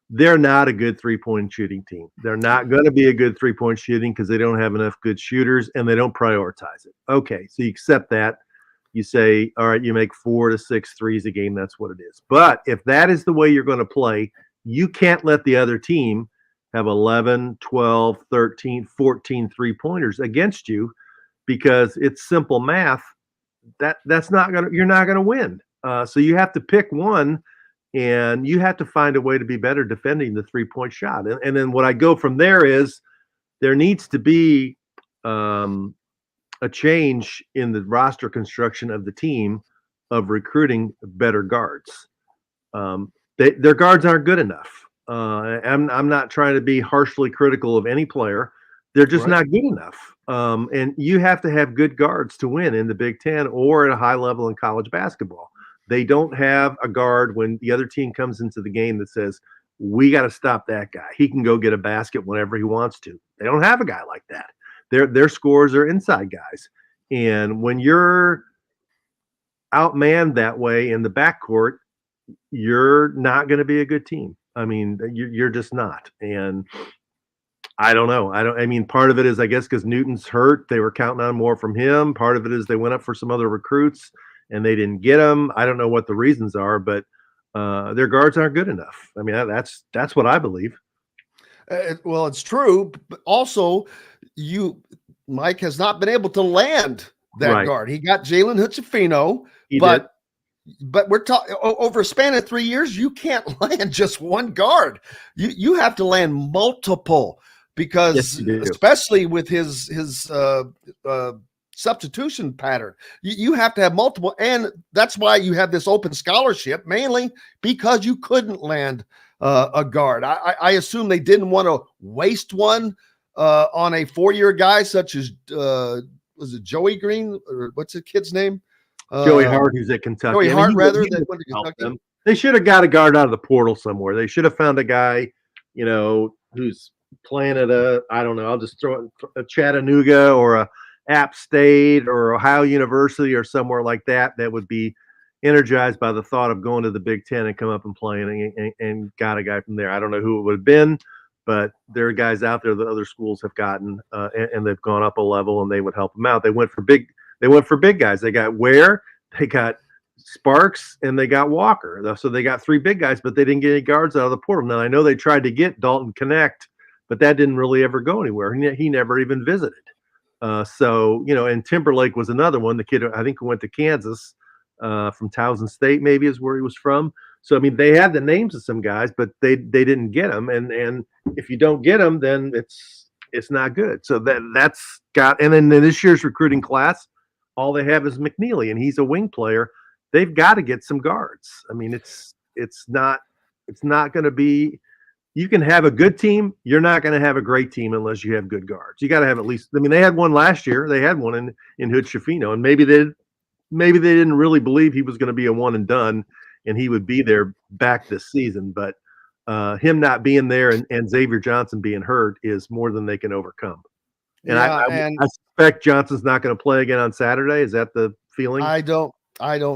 They're not a good 3-point shooting team. They're not going to be a good 3-point shooting because they don't have enough good shooters and they don't prioritize it. Okay, so you accept that. You say, all right, you make 4 to 6 threes a game. That's what it is. But if that is the way you're going to play, you can't let the other team have 11, 12, 13, 14 3-pointers against you because it's simple math. That's not going to, you're not going to win. So you have to pick one, and you have to find a way to be better defending the 3-point shot. And then what I go from there is there needs to be a change in the roster construction of the team of recruiting better guards. Their guards aren't good enough. I'm not trying to be harshly critical of any player. They're just not good enough. And you have to have good guards to win in the Big Ten or at a high level in college basketball. They don't have a guard when the other team comes into the game that says, we got to stop that guy. He can go get a basket whenever he wants to. They don't have a guy like that. Their scores are inside guys. And when you're outmanned that way in the backcourt, you're not going to be a good team. I mean, you're just not. And I don't know. I mean, part of it is, I guess, because Newton's hurt. They were counting on more from him. Part of it is they went up for some other recruits and they didn't get them. I don't know what the reasons are, but their guards aren't good enough. I mean, that's what I believe. Well, it's true. But also, Mike has not been able to land that guard. He got Jalen Hood-Schifino, but we're talking over a span of 3 years, you can't land just one guard. You have to land multiple because especially with his substitution pattern, you have to have multiple. And that's why you have this open scholarship, mainly because you couldn't land a guard. I assume they didn't want to waste one on a 4-year guy such as was it Joey Green or what's the kid's name? Joey Howard, who's at Kentucky. Joey Howard, rather, that went to Kentucky. They should have got a guard out of the portal somewhere. They should have found a guy, who's playing at I'll just throw it, a Chattanooga or a App State or Ohio University or somewhere like that would be energized by the thought of going to the Big Ten and come up and playing and got a guy from there. I don't know who it would have been, but there are guys out there that other schools have gotten and they've gone up a level and they would help them out. They went for big guys. They got Ware, they got Sparks, and they got Walker. So they got 3 big guys, but they didn't get any guards out of the portal. Now I know they tried to get Dalton Connect, but that didn't really ever go anywhere. He never even visited. And Timberlake was another one. The kid, I think, who went to Kansas from Towson State, maybe is where he was from. So, I mean, they had the names of some guys, but they didn't get them. And if you don't get them, then it's not good. So that's got, and then this year's recruiting class, all they have is McNeely, and he's a wing player. They've got to get some guards. I mean, it's not going to be. You can have a good team. You're not going to have a great team unless you have good guards. You got to have at least. I mean, they had one last year. They had one in Hood-Schifino, and maybe they didn't really believe he was going to be a one and done, and he would be there back this season. But him not being there and Xavier Johnson being hurt is more than they can overcome. And I suspect Johnson's not going to play again on Saturday. Is that the feeling? I don't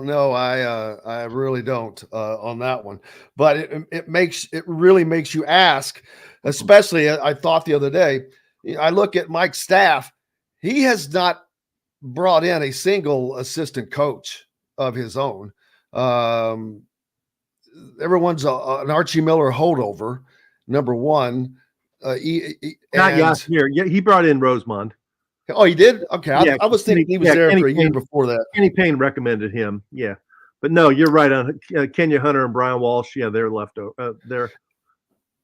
know. I really don't on that one. But it really makes you ask. Especially, I thought the other day. I look at Mike's staff. He has not brought in a single assistant coach of his own. Everyone's an Archie Miller holdover. Number one. Not Yasir. Yeah, he brought in Rosemond. Oh, he did? Okay. I was thinking he was there for a year before that. Kenny Payne recommended him. Yeah. But no, you're right on Kenya Hunter and Brian Walsh. Yeah, they're left over.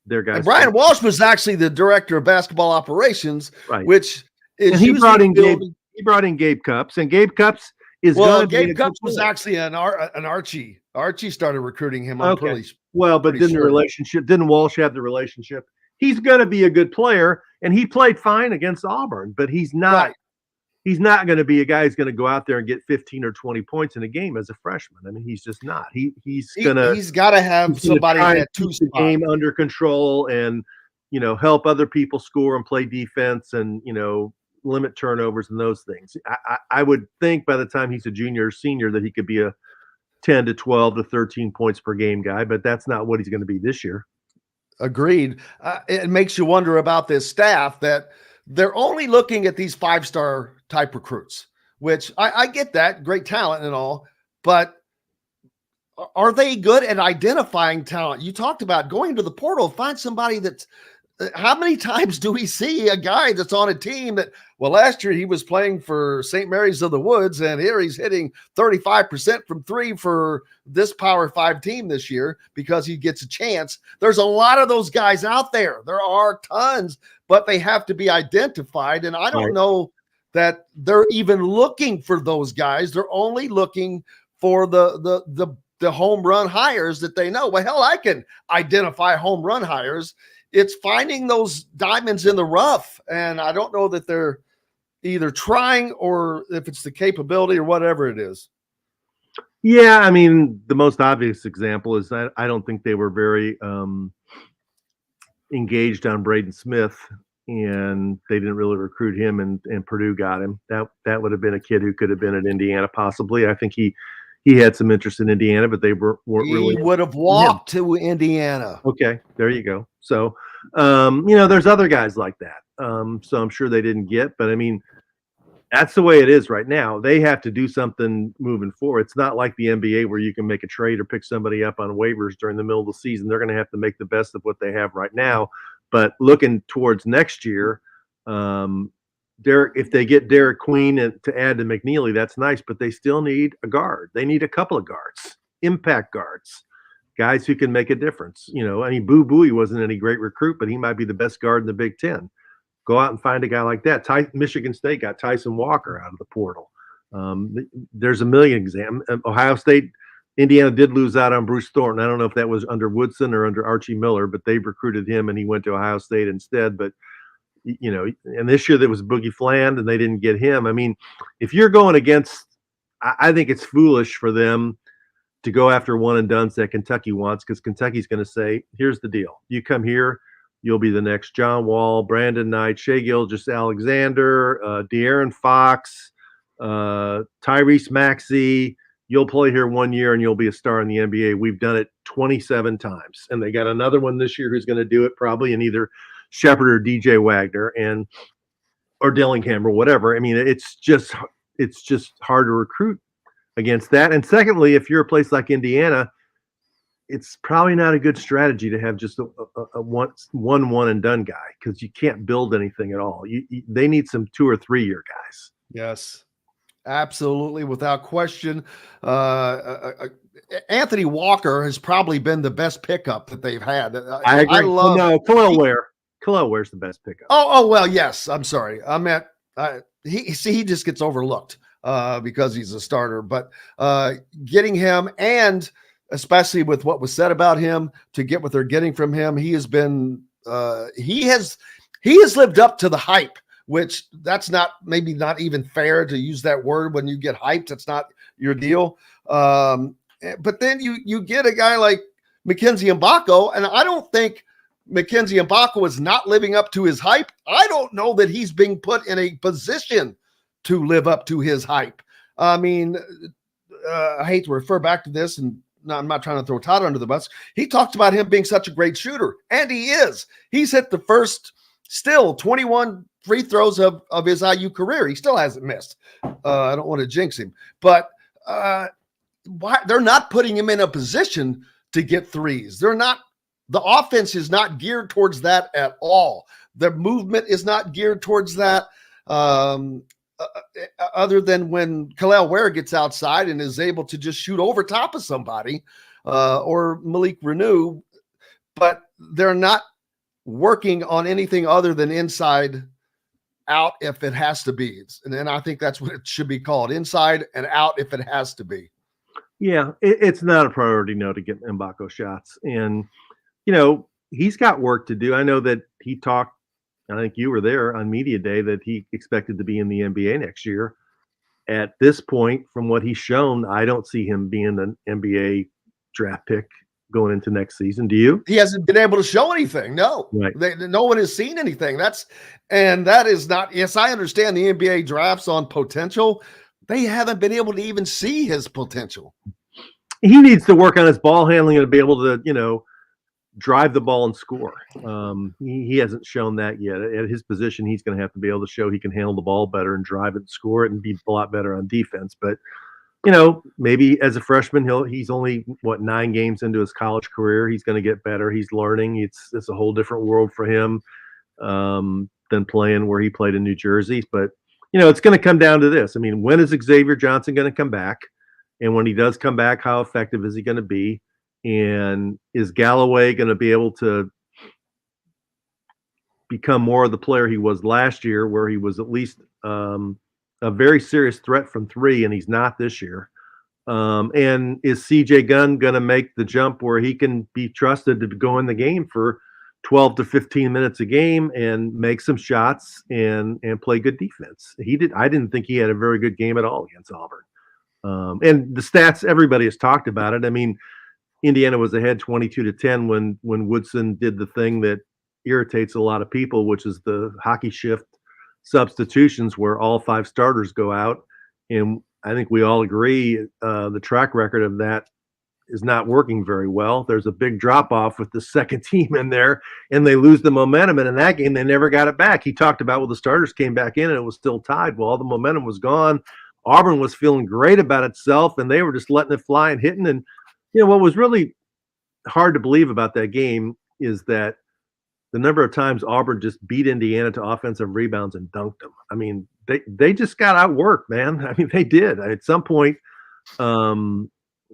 They're guys. And Brian Walsh was actually the director of basketball operations, right? Which is and he brought in Gabe Cupps, and Gabe Cupps is Gabe Cupps was actually an Archie. Archie started recruiting him. But didn't Walsh have the relationship? He's going to be a good player, and he played fine against Auburn, but he's not. Right. He's not going to be a guy who's going to go out there and get 15 or 20 points in a game as a freshman. I mean, he's just not. He's got to have somebody that keeps the game under control and help other people score and play defense and limit turnovers and those things. I would think by the time he's a junior or senior that he could be a 10 to 12 to 13 points per game guy, but that's not what he's going to be this year. Agreed. It makes you wonder about this staff that they're only looking at these 5-star type recruits, which I get that, great talent and all, but are they good at identifying talent? You talked about going to the portal, find somebody that's how many times do we see a guy that's on a team that, last year he was playing for St. Mary's of the Woods, and here he's hitting 35% from three for this Power 5 team this year because he gets a chance. There's a lot of those guys out there. There are tons, but they have to be identified. And I don't know that they're even looking for those guys. They're only looking for the home run hires that they know. Well, hell, I can identify home run hires. It's finding those diamonds in the rough. And I don't know that they're either trying or if it's the capability or whatever it is. Yeah, I mean, the most obvious example is that I don't think they were very engaged on Braden Smith, and they didn't really recruit him, and Purdue got him. That would have been a kid who could have been at Indiana possibly. I think he had some interest in Indiana, but they weren't really. He would have walked to Indiana. Okay, there you go. So, there's other guys like that. So I'm sure they didn't get, but I mean, that's the way it is right now. They have to do something moving forward. It's not like the NBA where you can make a trade or pick somebody up on waivers during the middle of the season. They're going to have to make the best of what they have right now. But looking towards next year, if they get Derek Queen to add to McNeely, that's nice, but they still need a guard. They need a couple of guards, impact guards, guys who can make a difference. Boo Buie wasn't any great recruit, but he might be the best guard in the Big Ten. Go out and find a guy like that. Michigan State got Tyson Walker out of the portal. There's a million examples. Ohio State, Indiana did lose out on Bruce Thornton. I don't know if that was under Woodson or under Archie Miller, but they recruited him and he went to Ohio State instead. But, and this year there was Boogie Fland and they didn't get him. I mean, if you're going against, I think it's foolish for them to go after one and dones that Kentucky wants, because Kentucky's going to say, here's the deal. You come here, you'll be the next John Wall, Brandon Knight, Shai Gilgeous-Alexander, De'Aaron Fox, Tyrese Maxey. You'll play here 1 year and you'll be a star in the NBA. We've done it 27 times. And they got another one this year who's going to do it probably in either Shepard or DJ Wagner or Dillingham or whatever. I mean, it's just hard to recruit against that. And secondly, if you're a place like Indiana, it's probably not a good strategy to have just a one and done guy, because you can't build anything at all. They need some 2 or 3 year guys. Yes, absolutely, without question. Anthony Walker has probably been the best pickup that they've had. I agree. Khalil Ware's the best pickup. Oh well, yes. I'm sorry. I meant he just gets overlooked because he's a starter. But getting him, and especially with what was said about him, to get what they're getting from him, he has been he has lived up to the hype, which that's maybe not even fair to use that word when you get hyped. That's not your deal. But then you get a guy like Mackenzie Mbako, and I don't think Mackenzie Mbako is not living up to his hype. I don't know that he's being put in a position to live up to his hype. I mean, I hate to refer back to this, and I'm not trying to throw Todd under the bus. He talked about him being such a great shooter, and he is. He's hit the first 21 free throws of his IU career. He still hasn't missed. I don't want to jinx him, but they're not putting him in a position to get threes. The offense is not geared towards that at all. The movement is not geared towards that. other than when Khalil Ware gets outside and is able to just shoot over top of somebody, or Malik Renew, but they're not working on anything other than inside out if it has to be. And then I think that's what it should be called, inside and out if it has to be. Yeah, it's not a priority no to get Mbako shots. And, he's got work to do. I know that he talked, I think you were there on media day, that he expected to be in the NBA next year. At this point, from what he's shown, I don't see him being an NBA draft pick going into next season. Do you? He hasn't been able to show anything. No, right. No one has seen anything. That is not, yes, I understand the NBA drafts on potential. They haven't been able to even see his potential. He needs to work on his ball handling and be able to, drive the ball and score. He hasn't shown that yet. At his position, he's going to have to be able to show he can handle the ball better and drive it and score it and be a lot better on defense. But, maybe as a freshman, he's only 9 games into his college career. He's going to get better. He's learning. It's a whole different world for him than playing where he played in New Jersey. But, it's going to come down to this. I mean, when is Xavier Johnson going to come back? And when he does come back, how effective is he going to be? And is Galloway going to be able to become more of the player he was last year, where he was at least a very serious threat from 3, and he's not this year? And is CJ Gunn going to make the jump where he can be trusted to go in the game for 12 to 15 minutes a game and make some shots and play good defense? I didn't think he had a very good game at all against Auburn. And the stats, everybody has talked about it. I mean, Indiana was ahead 22-10 when Woodson did the thing that irritates a lot of people, which is the hockey shift substitutions where all 5 starters go out. And I think we all agree the track record of that is not working very well. There's a big drop off with the second team in there, and they lose the momentum. And in that game, they never got it back. He talked about, the starters came back in and it was still tied. Well, all the momentum was gone. Auburn was feeling great about itself, and they were just letting it fly and hitting. And, what was really hard to believe about that game is that the number of times Auburn just beat Indiana to offensive rebounds and dunked them. I mean, they just got outworked, man. I mean, they did. At some point, I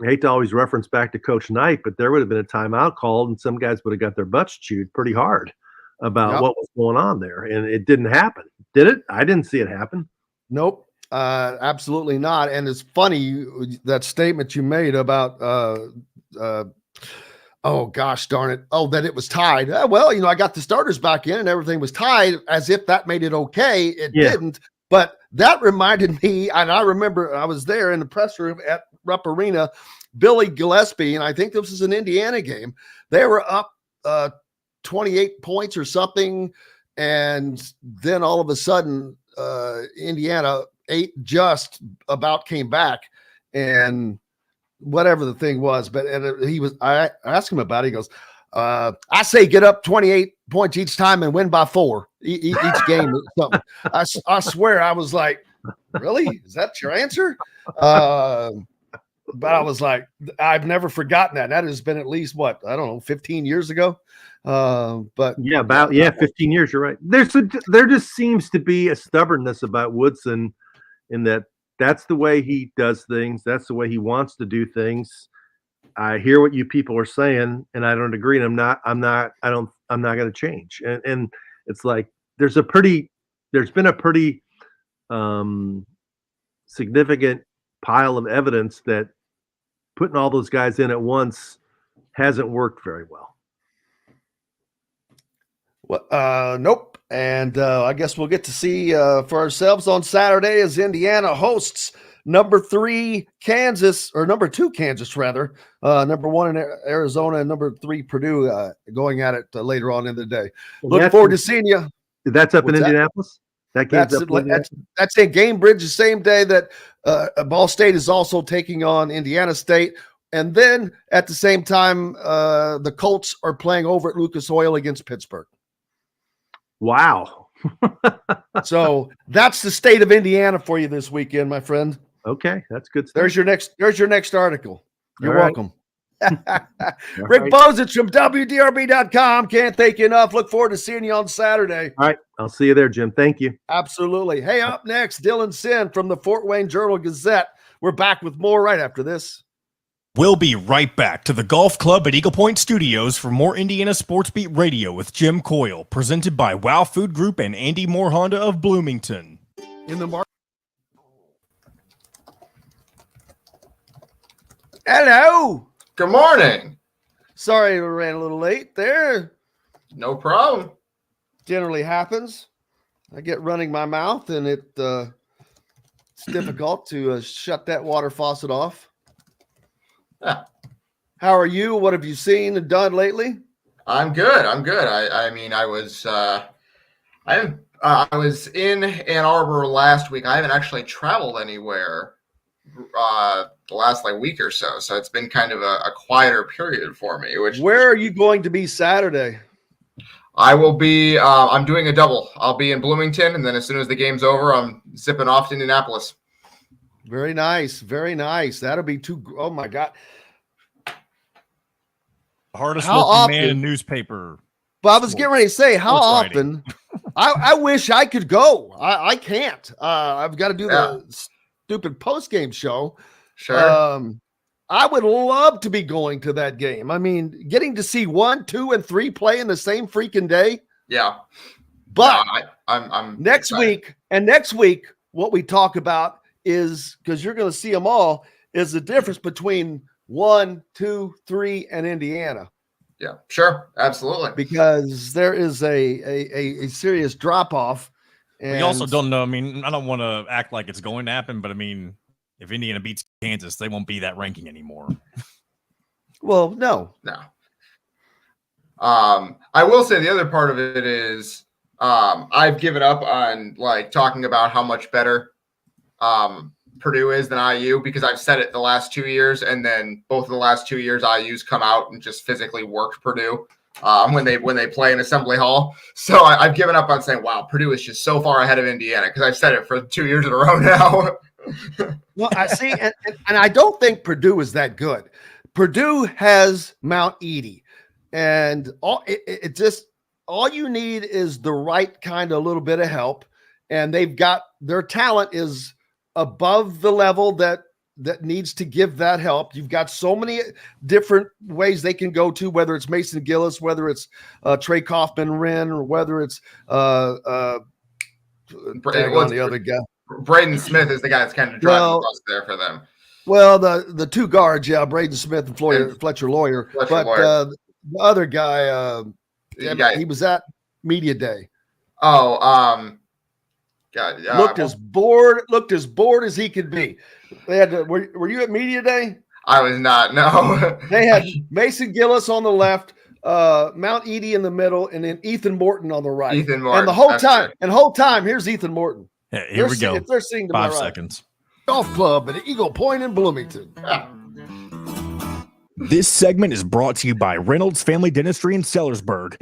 hate to always reference back to Coach Knight, but there would have been a timeout called, and some guys would have got their butts chewed pretty hard about what was going on there. And it didn't happen. Did it? I didn't see it happen. Nope. Absolutely not. And it's funny, that statement you made about, oh gosh, darn it. Oh, that it was tied. Well, I got the starters back in and everything was tied, as if that made it okay. It didn't. But that reminded me, and I remember I was there in the press room at Rupp Arena, Billy Gillespie, and I think this was an Indiana game. They were up 28 points or something. And then all of a sudden, Indiana just about came back, and whatever the thing was, but I asked him about it. He goes, I say get up 28 points each time and win by 4 each game or something. I swear I was like, really? Is that your answer? But I was like, I've never forgotten that. That has been at least 15 years ago. But 15 years. You're right. There just seems to be a stubbornness about Woodson, in that's the way he does things. That's the way he wants to do things. I hear what you people are saying, and I don't agree. And I'm not going to change. And it's like, there's been a pretty significant pile of evidence that putting all those guys in at once hasn't worked very well. Nope. And I guess we'll get to see for ourselves on Saturday as Indiana hosts number 2 Kansas, rather. Number 1 in Arizona and number 3 Purdue going at it later on in the day. Look forward to seeing you. That's up in Indianapolis? That's in Gamebridge, the same day that Ball State is also taking on Indiana State. And then at the same time, the Colts are playing over at Lucas Oil against Pittsburgh. Wow. So that's the state of Indiana for you this weekend, my friend. Okay, that's good stuff. There's your next article. You're welcome. Rick Bozich from WDRB.com. Can't thank you enough. Look forward to seeing you on Saturday. All right. I'll see you there, Jim. Thank you. Absolutely. Hey, up next, Dylan Sinn from the Fort Wayne Journal-Gazette. We're back with more right after this. We'll be right back to the Golf Club at Eagle Point Studios for more Indiana Sports Beat Radio with Jim Coyle, presented by Wow Food Group and Andy Moore Honda of Bloomington. In the market. Hello. Good morning. Sorry we ran a little late there. No problem. Generally happens. I get running my mouth and it's difficult to shut that water faucet off. Yeah. How are you? What have you seen and done lately? I'm good. I mean, I was in Ann Arbor last week. I haven't actually traveled anywhere the last week or so. So it's been kind of a quieter period for me. Where are you going to be Saturday? I will be. I'm doing a double. I'll be in Bloomington, and then as soon as the game's over, I'm zipping off to Indianapolis. Very nice. Very nice. That'll be oh my God. Hardest working man in newspaper. But I was getting ready to say, how often? I wish I could go. I can't. I've got to do the stupid post-game show. Sure. I would love to be going to that game. I mean, getting to see 1, 2, and 3 play in the same freaking day. Yeah. But no, I'm next week, what we talk about is, because you're going to see them all, is the difference between 1, 2, 3, and Indiana. Yeah, sure. Absolutely. Because there is a serious drop-off. And we also don't know. I mean, I don't want to act like it's going to happen, but I mean, if Indiana beats Kansas, they won't be that ranking anymore. Well, no. I will say the other part of it is I've given up on talking about how much better Purdue is than IU, because I've said it the last 2 years, and then both of the last 2 years IU's come out and just physically worked Purdue when they play in Assembly Hall. So I've given up on saying, wow, Purdue is just so far ahead of Indiana, because I've said it for 2 years in a row now. Well, I see, and I don't think Purdue is that good. Purdue has Mount Edie, and all you need is the right kind of little bit of help, and they've got their talent is above the level that needs to give that help. You've got so many different ways they can go to, whether it's Mason Gillis, whether it's Trey Kaufman-Wren, or whether it's the other guy. Braden Smith is the guy that's kind of driving the bus there for them. Well, the two guards, Braden Smith and Fletcher Lawyer. The other guy, he was at Media Day. Oh, God, looked as bored as he could be. They had were you at Media Day? I was not. No. They had Mason Gillis on the left, Mount Edie in the middle, and then Ethan Morton on the right. Ethan Morton. And the whole time, here's Ethan Morton. Yeah, here we go. If they're seeing to 5 my right. seconds. Golf Club at Eagle Point in Bloomington. This segment is brought to you by Reynolds Family Dentistry in Sellersburg.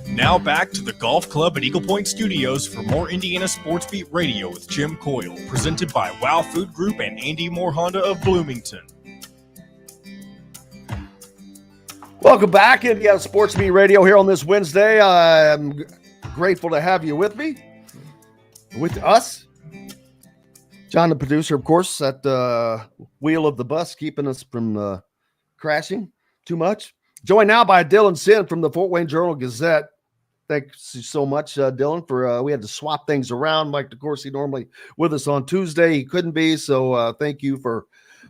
Now back to the Golf Club at Eagle Point Studios for more Indiana Sports Beat Radio with Jim Coyle, presented by Wow Food Group and Andy Moore Honda of Bloomington. Welcome back, Indiana Sports Beat Radio here on this Wednesday. I'm grateful to have you with me, with us. John, the producer, of course, at the wheel of the bus, keeping us from crashing too much. Joined now by Dylan Sinn from the Fort Wayne Journal-Gazette. Thanks so much, Dylan, for we had to swap things around. Mike DeCourcy normally with us on Tuesday. He couldn't be, so thank you for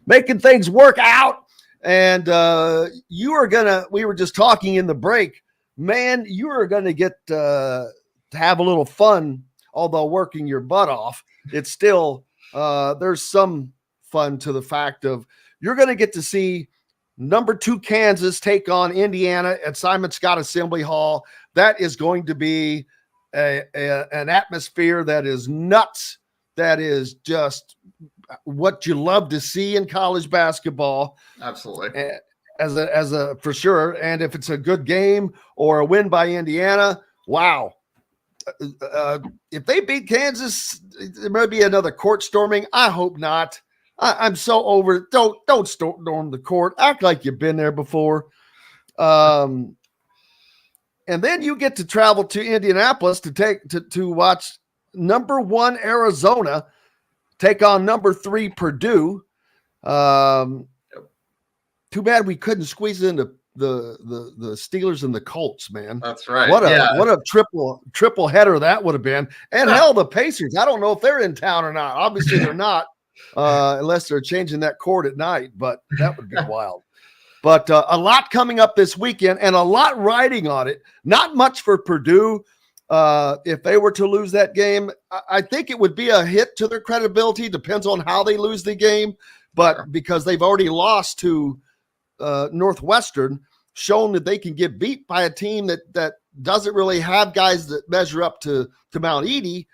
making things work out. And we were just talking in the break, man, you are going to get to have a little fun, although working your butt off. It's still, there's some fun to the fact of you're going to get to see number 2 Kansas take on Indiana at Simon Scott Assembly Hall. That is going to be an atmosphere that is nuts. That is just what you love to see in college basketball. Absolutely. As a for sure. And if it's a good game or a win by Indiana, wow. if they beat Kansas, there might be another court storming. I hope not. I'm so over it. Don't storm the court. Act like you've been there before. And then you get to travel to Indianapolis to watch number 1 Arizona take on number 3 Purdue. Too bad we couldn't squeeze into the Steelers and the Colts, man. That's right. What a triple header that would have been. And hell, the Pacers. I don't know if they're in town or not. Obviously, they're not, unless they're changing that court at night. But that would be wild. But a lot coming up this weekend, and a lot riding on it. Not much for Purdue. If they were to lose that game, I think it would be a hit to their credibility. Depends on how they lose the game. But because they've already lost to Northwestern, shown that they can get beat by a team that doesn't really have guys that measure up to Mount Edie,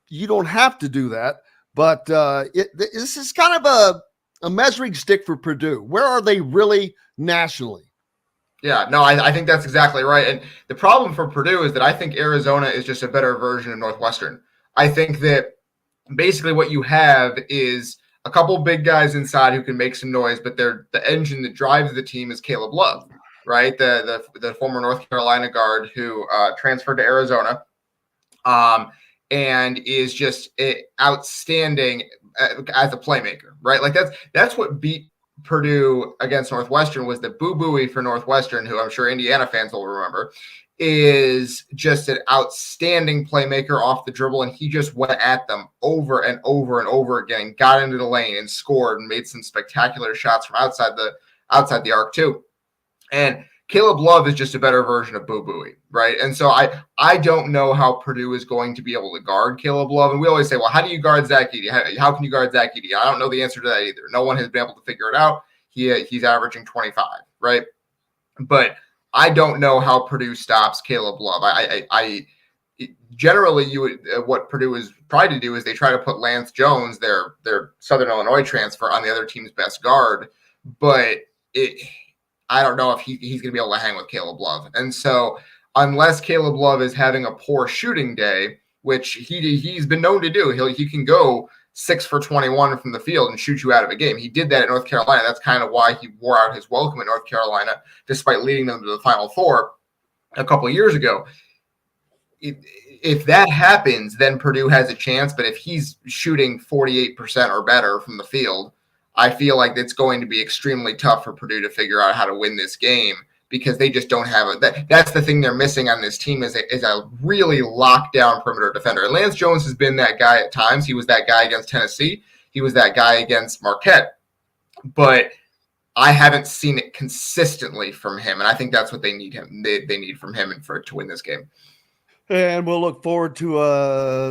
you don't have to do that. But this is kind of a measuring stick for Purdue. Where are they really nationally? Yeah, no, I think that's exactly right. And the problem for Purdue is that I think Arizona is just a better version of Northwestern. I think that basically what you have is a couple big guys inside who can make some noise, but the engine that drives the team is Caleb Love, right? The former North Carolina guard who transferred to Arizona and is just outstanding as a playmaker, right? Like that's what beat Purdue against Northwestern was the Boo Buie for Northwestern, who I'm sure Indiana fans will remember, is just an outstanding playmaker off the dribble, and he just went at them over and over and over again, got into the lane and scored and made some spectacular shots from outside the arc too. And Caleb Love is just a better version of Boo Buie, right? And so I don't know how Purdue is going to be able to guard Caleb Love. And we always say, well, how do you guard Zach Edey? How can you guard Zach Edey? I don't know the answer to that either. No one has been able to figure it out. He's averaging 25, right? But I don't know how Purdue stops Caleb Love. I generally what Purdue is trying to do is they try to put Lance Jones, their Southern Illinois transfer, on the other team's best guard, but I don't know if he's going to be able to hang with Caleb Love. And so unless Caleb Love is having a poor shooting day, which he's been known to do, he can go 6 for 21 from the field and shoot you out of a game. He did that at North Carolina. That's kind of why he wore out his welcome at North Carolina, despite leading them to the Final Four a couple of years ago. If that happens, then Purdue has a chance. But if he's shooting 48% or better from the field, I feel like it's going to be extremely tough for Purdue to figure out how to win this game, because they just don't have it. That's the thing they're missing on this team is a really locked down perimeter defender. And Lance Jones has been that guy at times. He was that guy against Tennessee. He was that guy against Marquette. But I haven't seen it consistently from him, and I think that's what they need him. They need from him to win this game. And we'll look forward to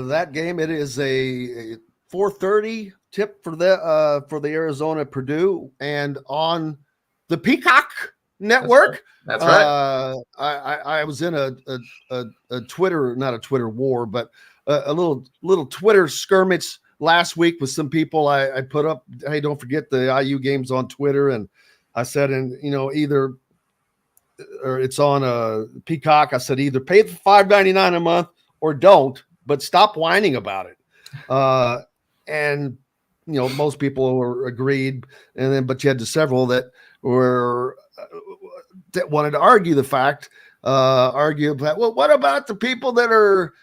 that game. It is a 4:30 tip for the Arizona Purdue, and on the Peacock Network. That's right. I was in a Twitter, not a Twitter war, but a little Twitter skirmish last week with some people. I put up, hey, don't forget the IU games on Twitter, and I said, either or it's on Peacock. I said either pay the $5.99 a month or don't, but stop whining about it. And most people were agreed, but you had several that were that wanted to argue the fact, well, what about the people that are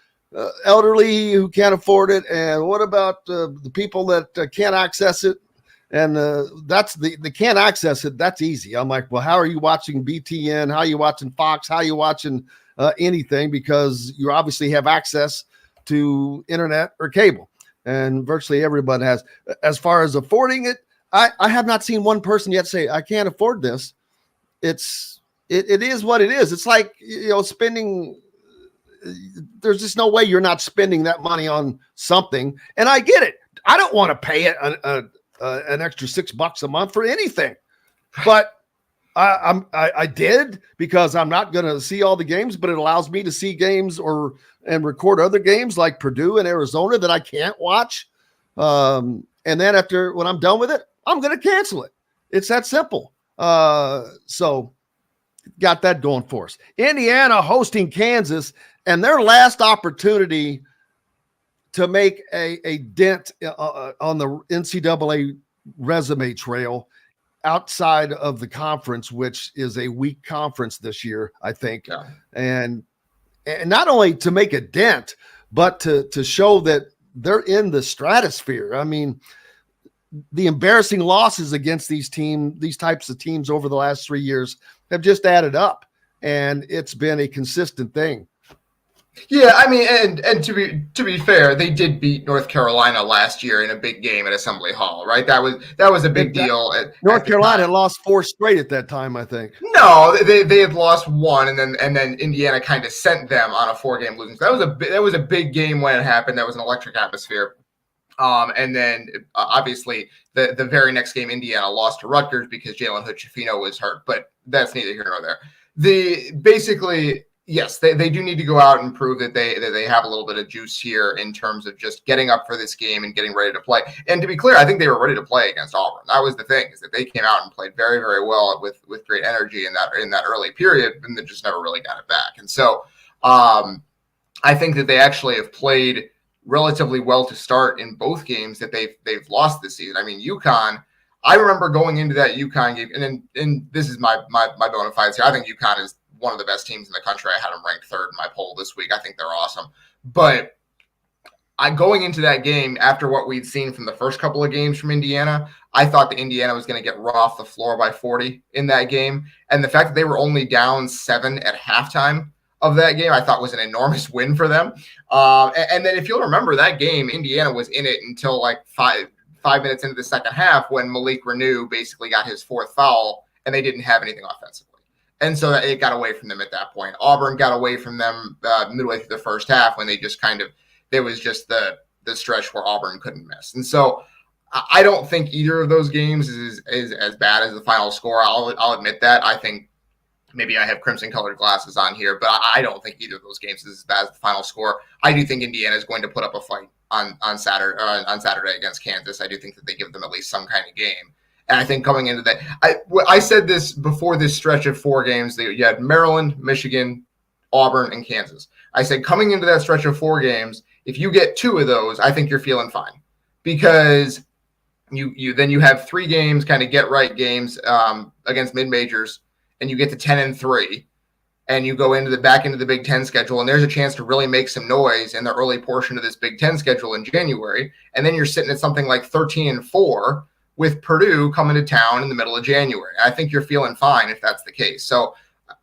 elderly who can't afford it, and what about the people that can't access it? And that's they can't access it. That's easy. I'm like, well, how are you watching BTN? How are you watching Fox? How are you watching anything? Because you obviously have access to internet or cable, and virtually everybody has. As far as affording it, I have not seen one person yet say I can't afford this. It is what it is. It's like spending. There's just no way you're not spending that money on something, and I get it. I don't want to pay it an extra $6 a month for anything, but I did because I'm not going to see all the games, but it allows me to see games and record other games like Purdue and Arizona that I can't watch. And then when I'm done with it, I'm going to cancel it. It's that simple. So got that going for us. Indiana hosting Kansas, And their last opportunity to make a dent on the NCAA resume trail outside of the conference, which is a weak conference this year, I think. Yeah. And not only to make a dent, but to show that they're in the stratosphere. I mean, the embarrassing losses against these types of teams over the last 3 years have just added up, and it's been a consistent thing. Yeah, I mean, and to be fair, they did beat North Carolina last year in a big game at Assembly Hall, right? That was a big deal. North Carolina had lost 4 straight at that time, I think. No, they had lost 1, and then Indiana kind of sent them on a 4-game losing. So that was a big game when it happened. That was an electric atmosphere. And then obviously the very next game, Indiana lost to Rutgers because Jalen Hood-Schifino was hurt, but that's neither here nor there. Yes, they do need to go out and prove that they have a little bit of juice here in terms of just getting up for this game and getting ready to play. And to be clear, I think they were ready to play against Auburn. That was the thing, is that they came out and played very, very well with great energy in that early period, and they just never really got it back. And so I think that they actually have played relatively well to start in both games that they've lost this season. I mean, UConn, I remember going into that UConn game, and this is my bona fides here. I think UConn is one of the best teams in the country. I had them ranked 3rd in my poll this week. I think they're awesome. But going into that game, after what we'd seen from the first couple of games from Indiana, I thought that Indiana was going to get run off the floor by 40 in that game. And the fact that they were only down 7 at halftime of that game, I thought was an enormous win for them. And then if you'll remember that game, Indiana was in it until like five minutes into the second half when Malik Renew basically got his 4th foul and they didn't have anything offensively. And so it got away from them at that point. Auburn got away from them midway through the first half when they just there was just the stretch where Auburn couldn't miss. And so I don't think either of those games is as bad as the final score. I'll admit that. I think maybe I have crimson-colored glasses on here, but I don't think either of those games is as bad as the final score. I do think Indiana is going to put up a fight on Saturday against Kansas. I do think that they give them at least some kind of game. And I think coming into that, I said this before this stretch of 4 games, that you had Maryland, Michigan, Auburn, and Kansas. I said coming into that stretch of 4 games, if you get 2 of those, I think you're feeling fine, because you have 3 games, kind of get right games against mid-majors, and you get to 10-3, and you go into the Big Ten schedule, and there's a chance to really make some noise in the early portion of this Big Ten schedule in January, and then you're sitting at something like 13-4. With Purdue coming to town in the middle of January. I think you're feeling fine if that's the case. So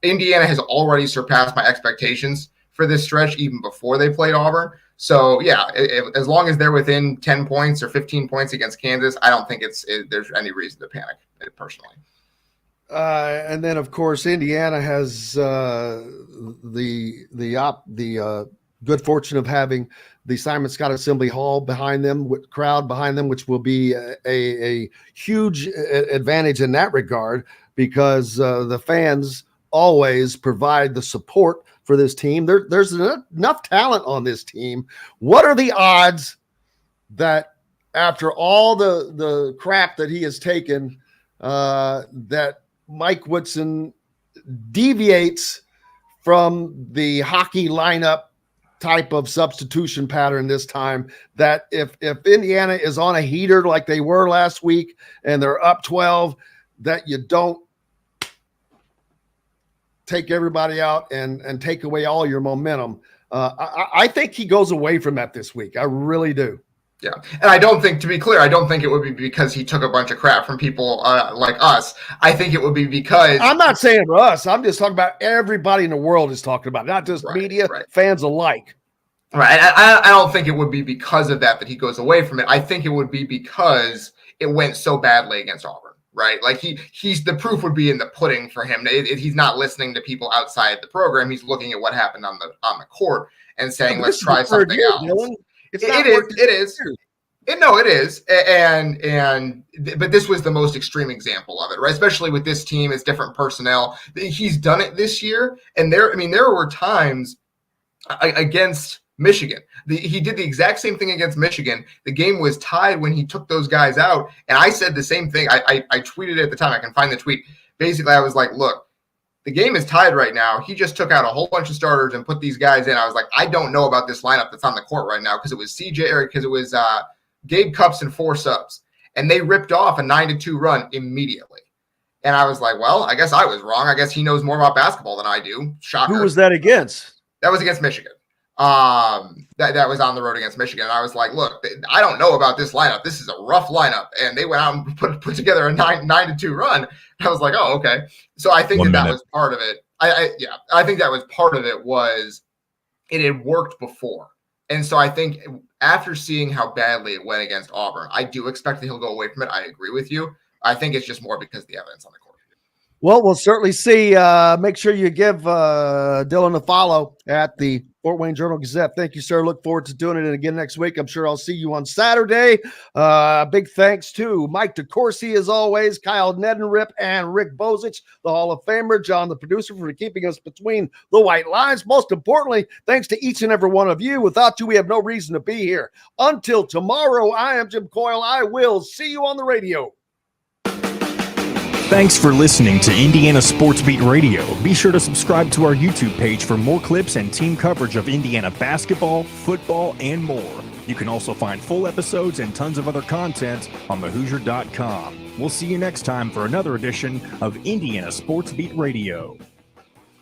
Indiana has already surpassed my expectations for this stretch even before they played Auburn. So, yeah, as long as they're within 10 points or 15 points against Kansas, I don't think there's any reason to panic, personally. And then, of course, Indiana has the good fortune of having the Simon Scott Assembly Hall behind them, crowd behind them, which will be a huge advantage in that regard, because the fans always provide the support for this team. There's enough talent on this team. What are the odds that after all the crap that he has taken, that Mike Woodson deviates from the hockey lineup type of substitution pattern this time, that if Indiana is on a heater like they were last week and they're up 12, that you don't take everybody out and take away all your momentum. I think he goes away from that this week. I really do. Yeah. And I don't think, to be clear, I don't think it would be because he took a bunch of crap from people like us. I think it would be because... I'm not saying for us. I'm just talking about everybody in the world is talking about it, not just media, fans alike. Right. And I don't think it would be because of that he goes away from it. I think it would be because it went so badly against Auburn, right? Like he's the proof would be in the pudding for him. He's not listening to people outside the program. He's looking at what happened on the court and saying, let's try something else. It is. But this was the most extreme example of it, right? Especially with this team, it's different personnel. He's done it this year. And there were times against Michigan. He did the exact same thing against Michigan. The game was tied when he took those guys out. And I said the same thing. I tweeted it at the time. I can find the tweet. Basically, I was like, look, The game is tied right now. He just took out a whole bunch of starters and put these guys in. I was like, I don't know about this lineup that's on the court right now because it was Gabe Cupps and 4 subs, and they ripped off a 9-2 run immediately. And I was like, well, I guess I was wrong. I guess he knows more about basketball than I do. Shocker. Who was that against? That was against Michigan. That was on the road against Michigan. And I was like, look, I don't know about this lineup. This is a rough lineup. And they went out and put together a 9-2 run. I was like, oh, okay. So I think that was part of it. I think that was part of it was it had worked before. And so I think after seeing how badly it went against Auburn, I do expect that he'll go away from it. I agree with you. I think it's just more because of the evidence on the court. Well, we'll certainly see. Make sure you give Dylan a follow at the Fort Wayne Journal-Gazette. Thank you, sir. Look forward to doing it again next week. I'm sure I'll see you on Saturday. Big thanks to Mike DeCourcy, as always, Kyle Neddenriep, and Rick Bozich, the Hall of Famer, John, the producer, for keeping us between the white lines. Most importantly, thanks to each and every one of you. Without you, we have no reason to be here. Until tomorrow, I am Jim Coyle. I will see you on the radio. Thanks for listening to Indiana Sports Beat Radio. Be sure to subscribe to our YouTube page for more clips and team coverage of Indiana basketball, football, and more. You can also find full episodes and tons of other content on thehoosier.com. We'll see you next time for another edition of Indiana Sports Beat Radio.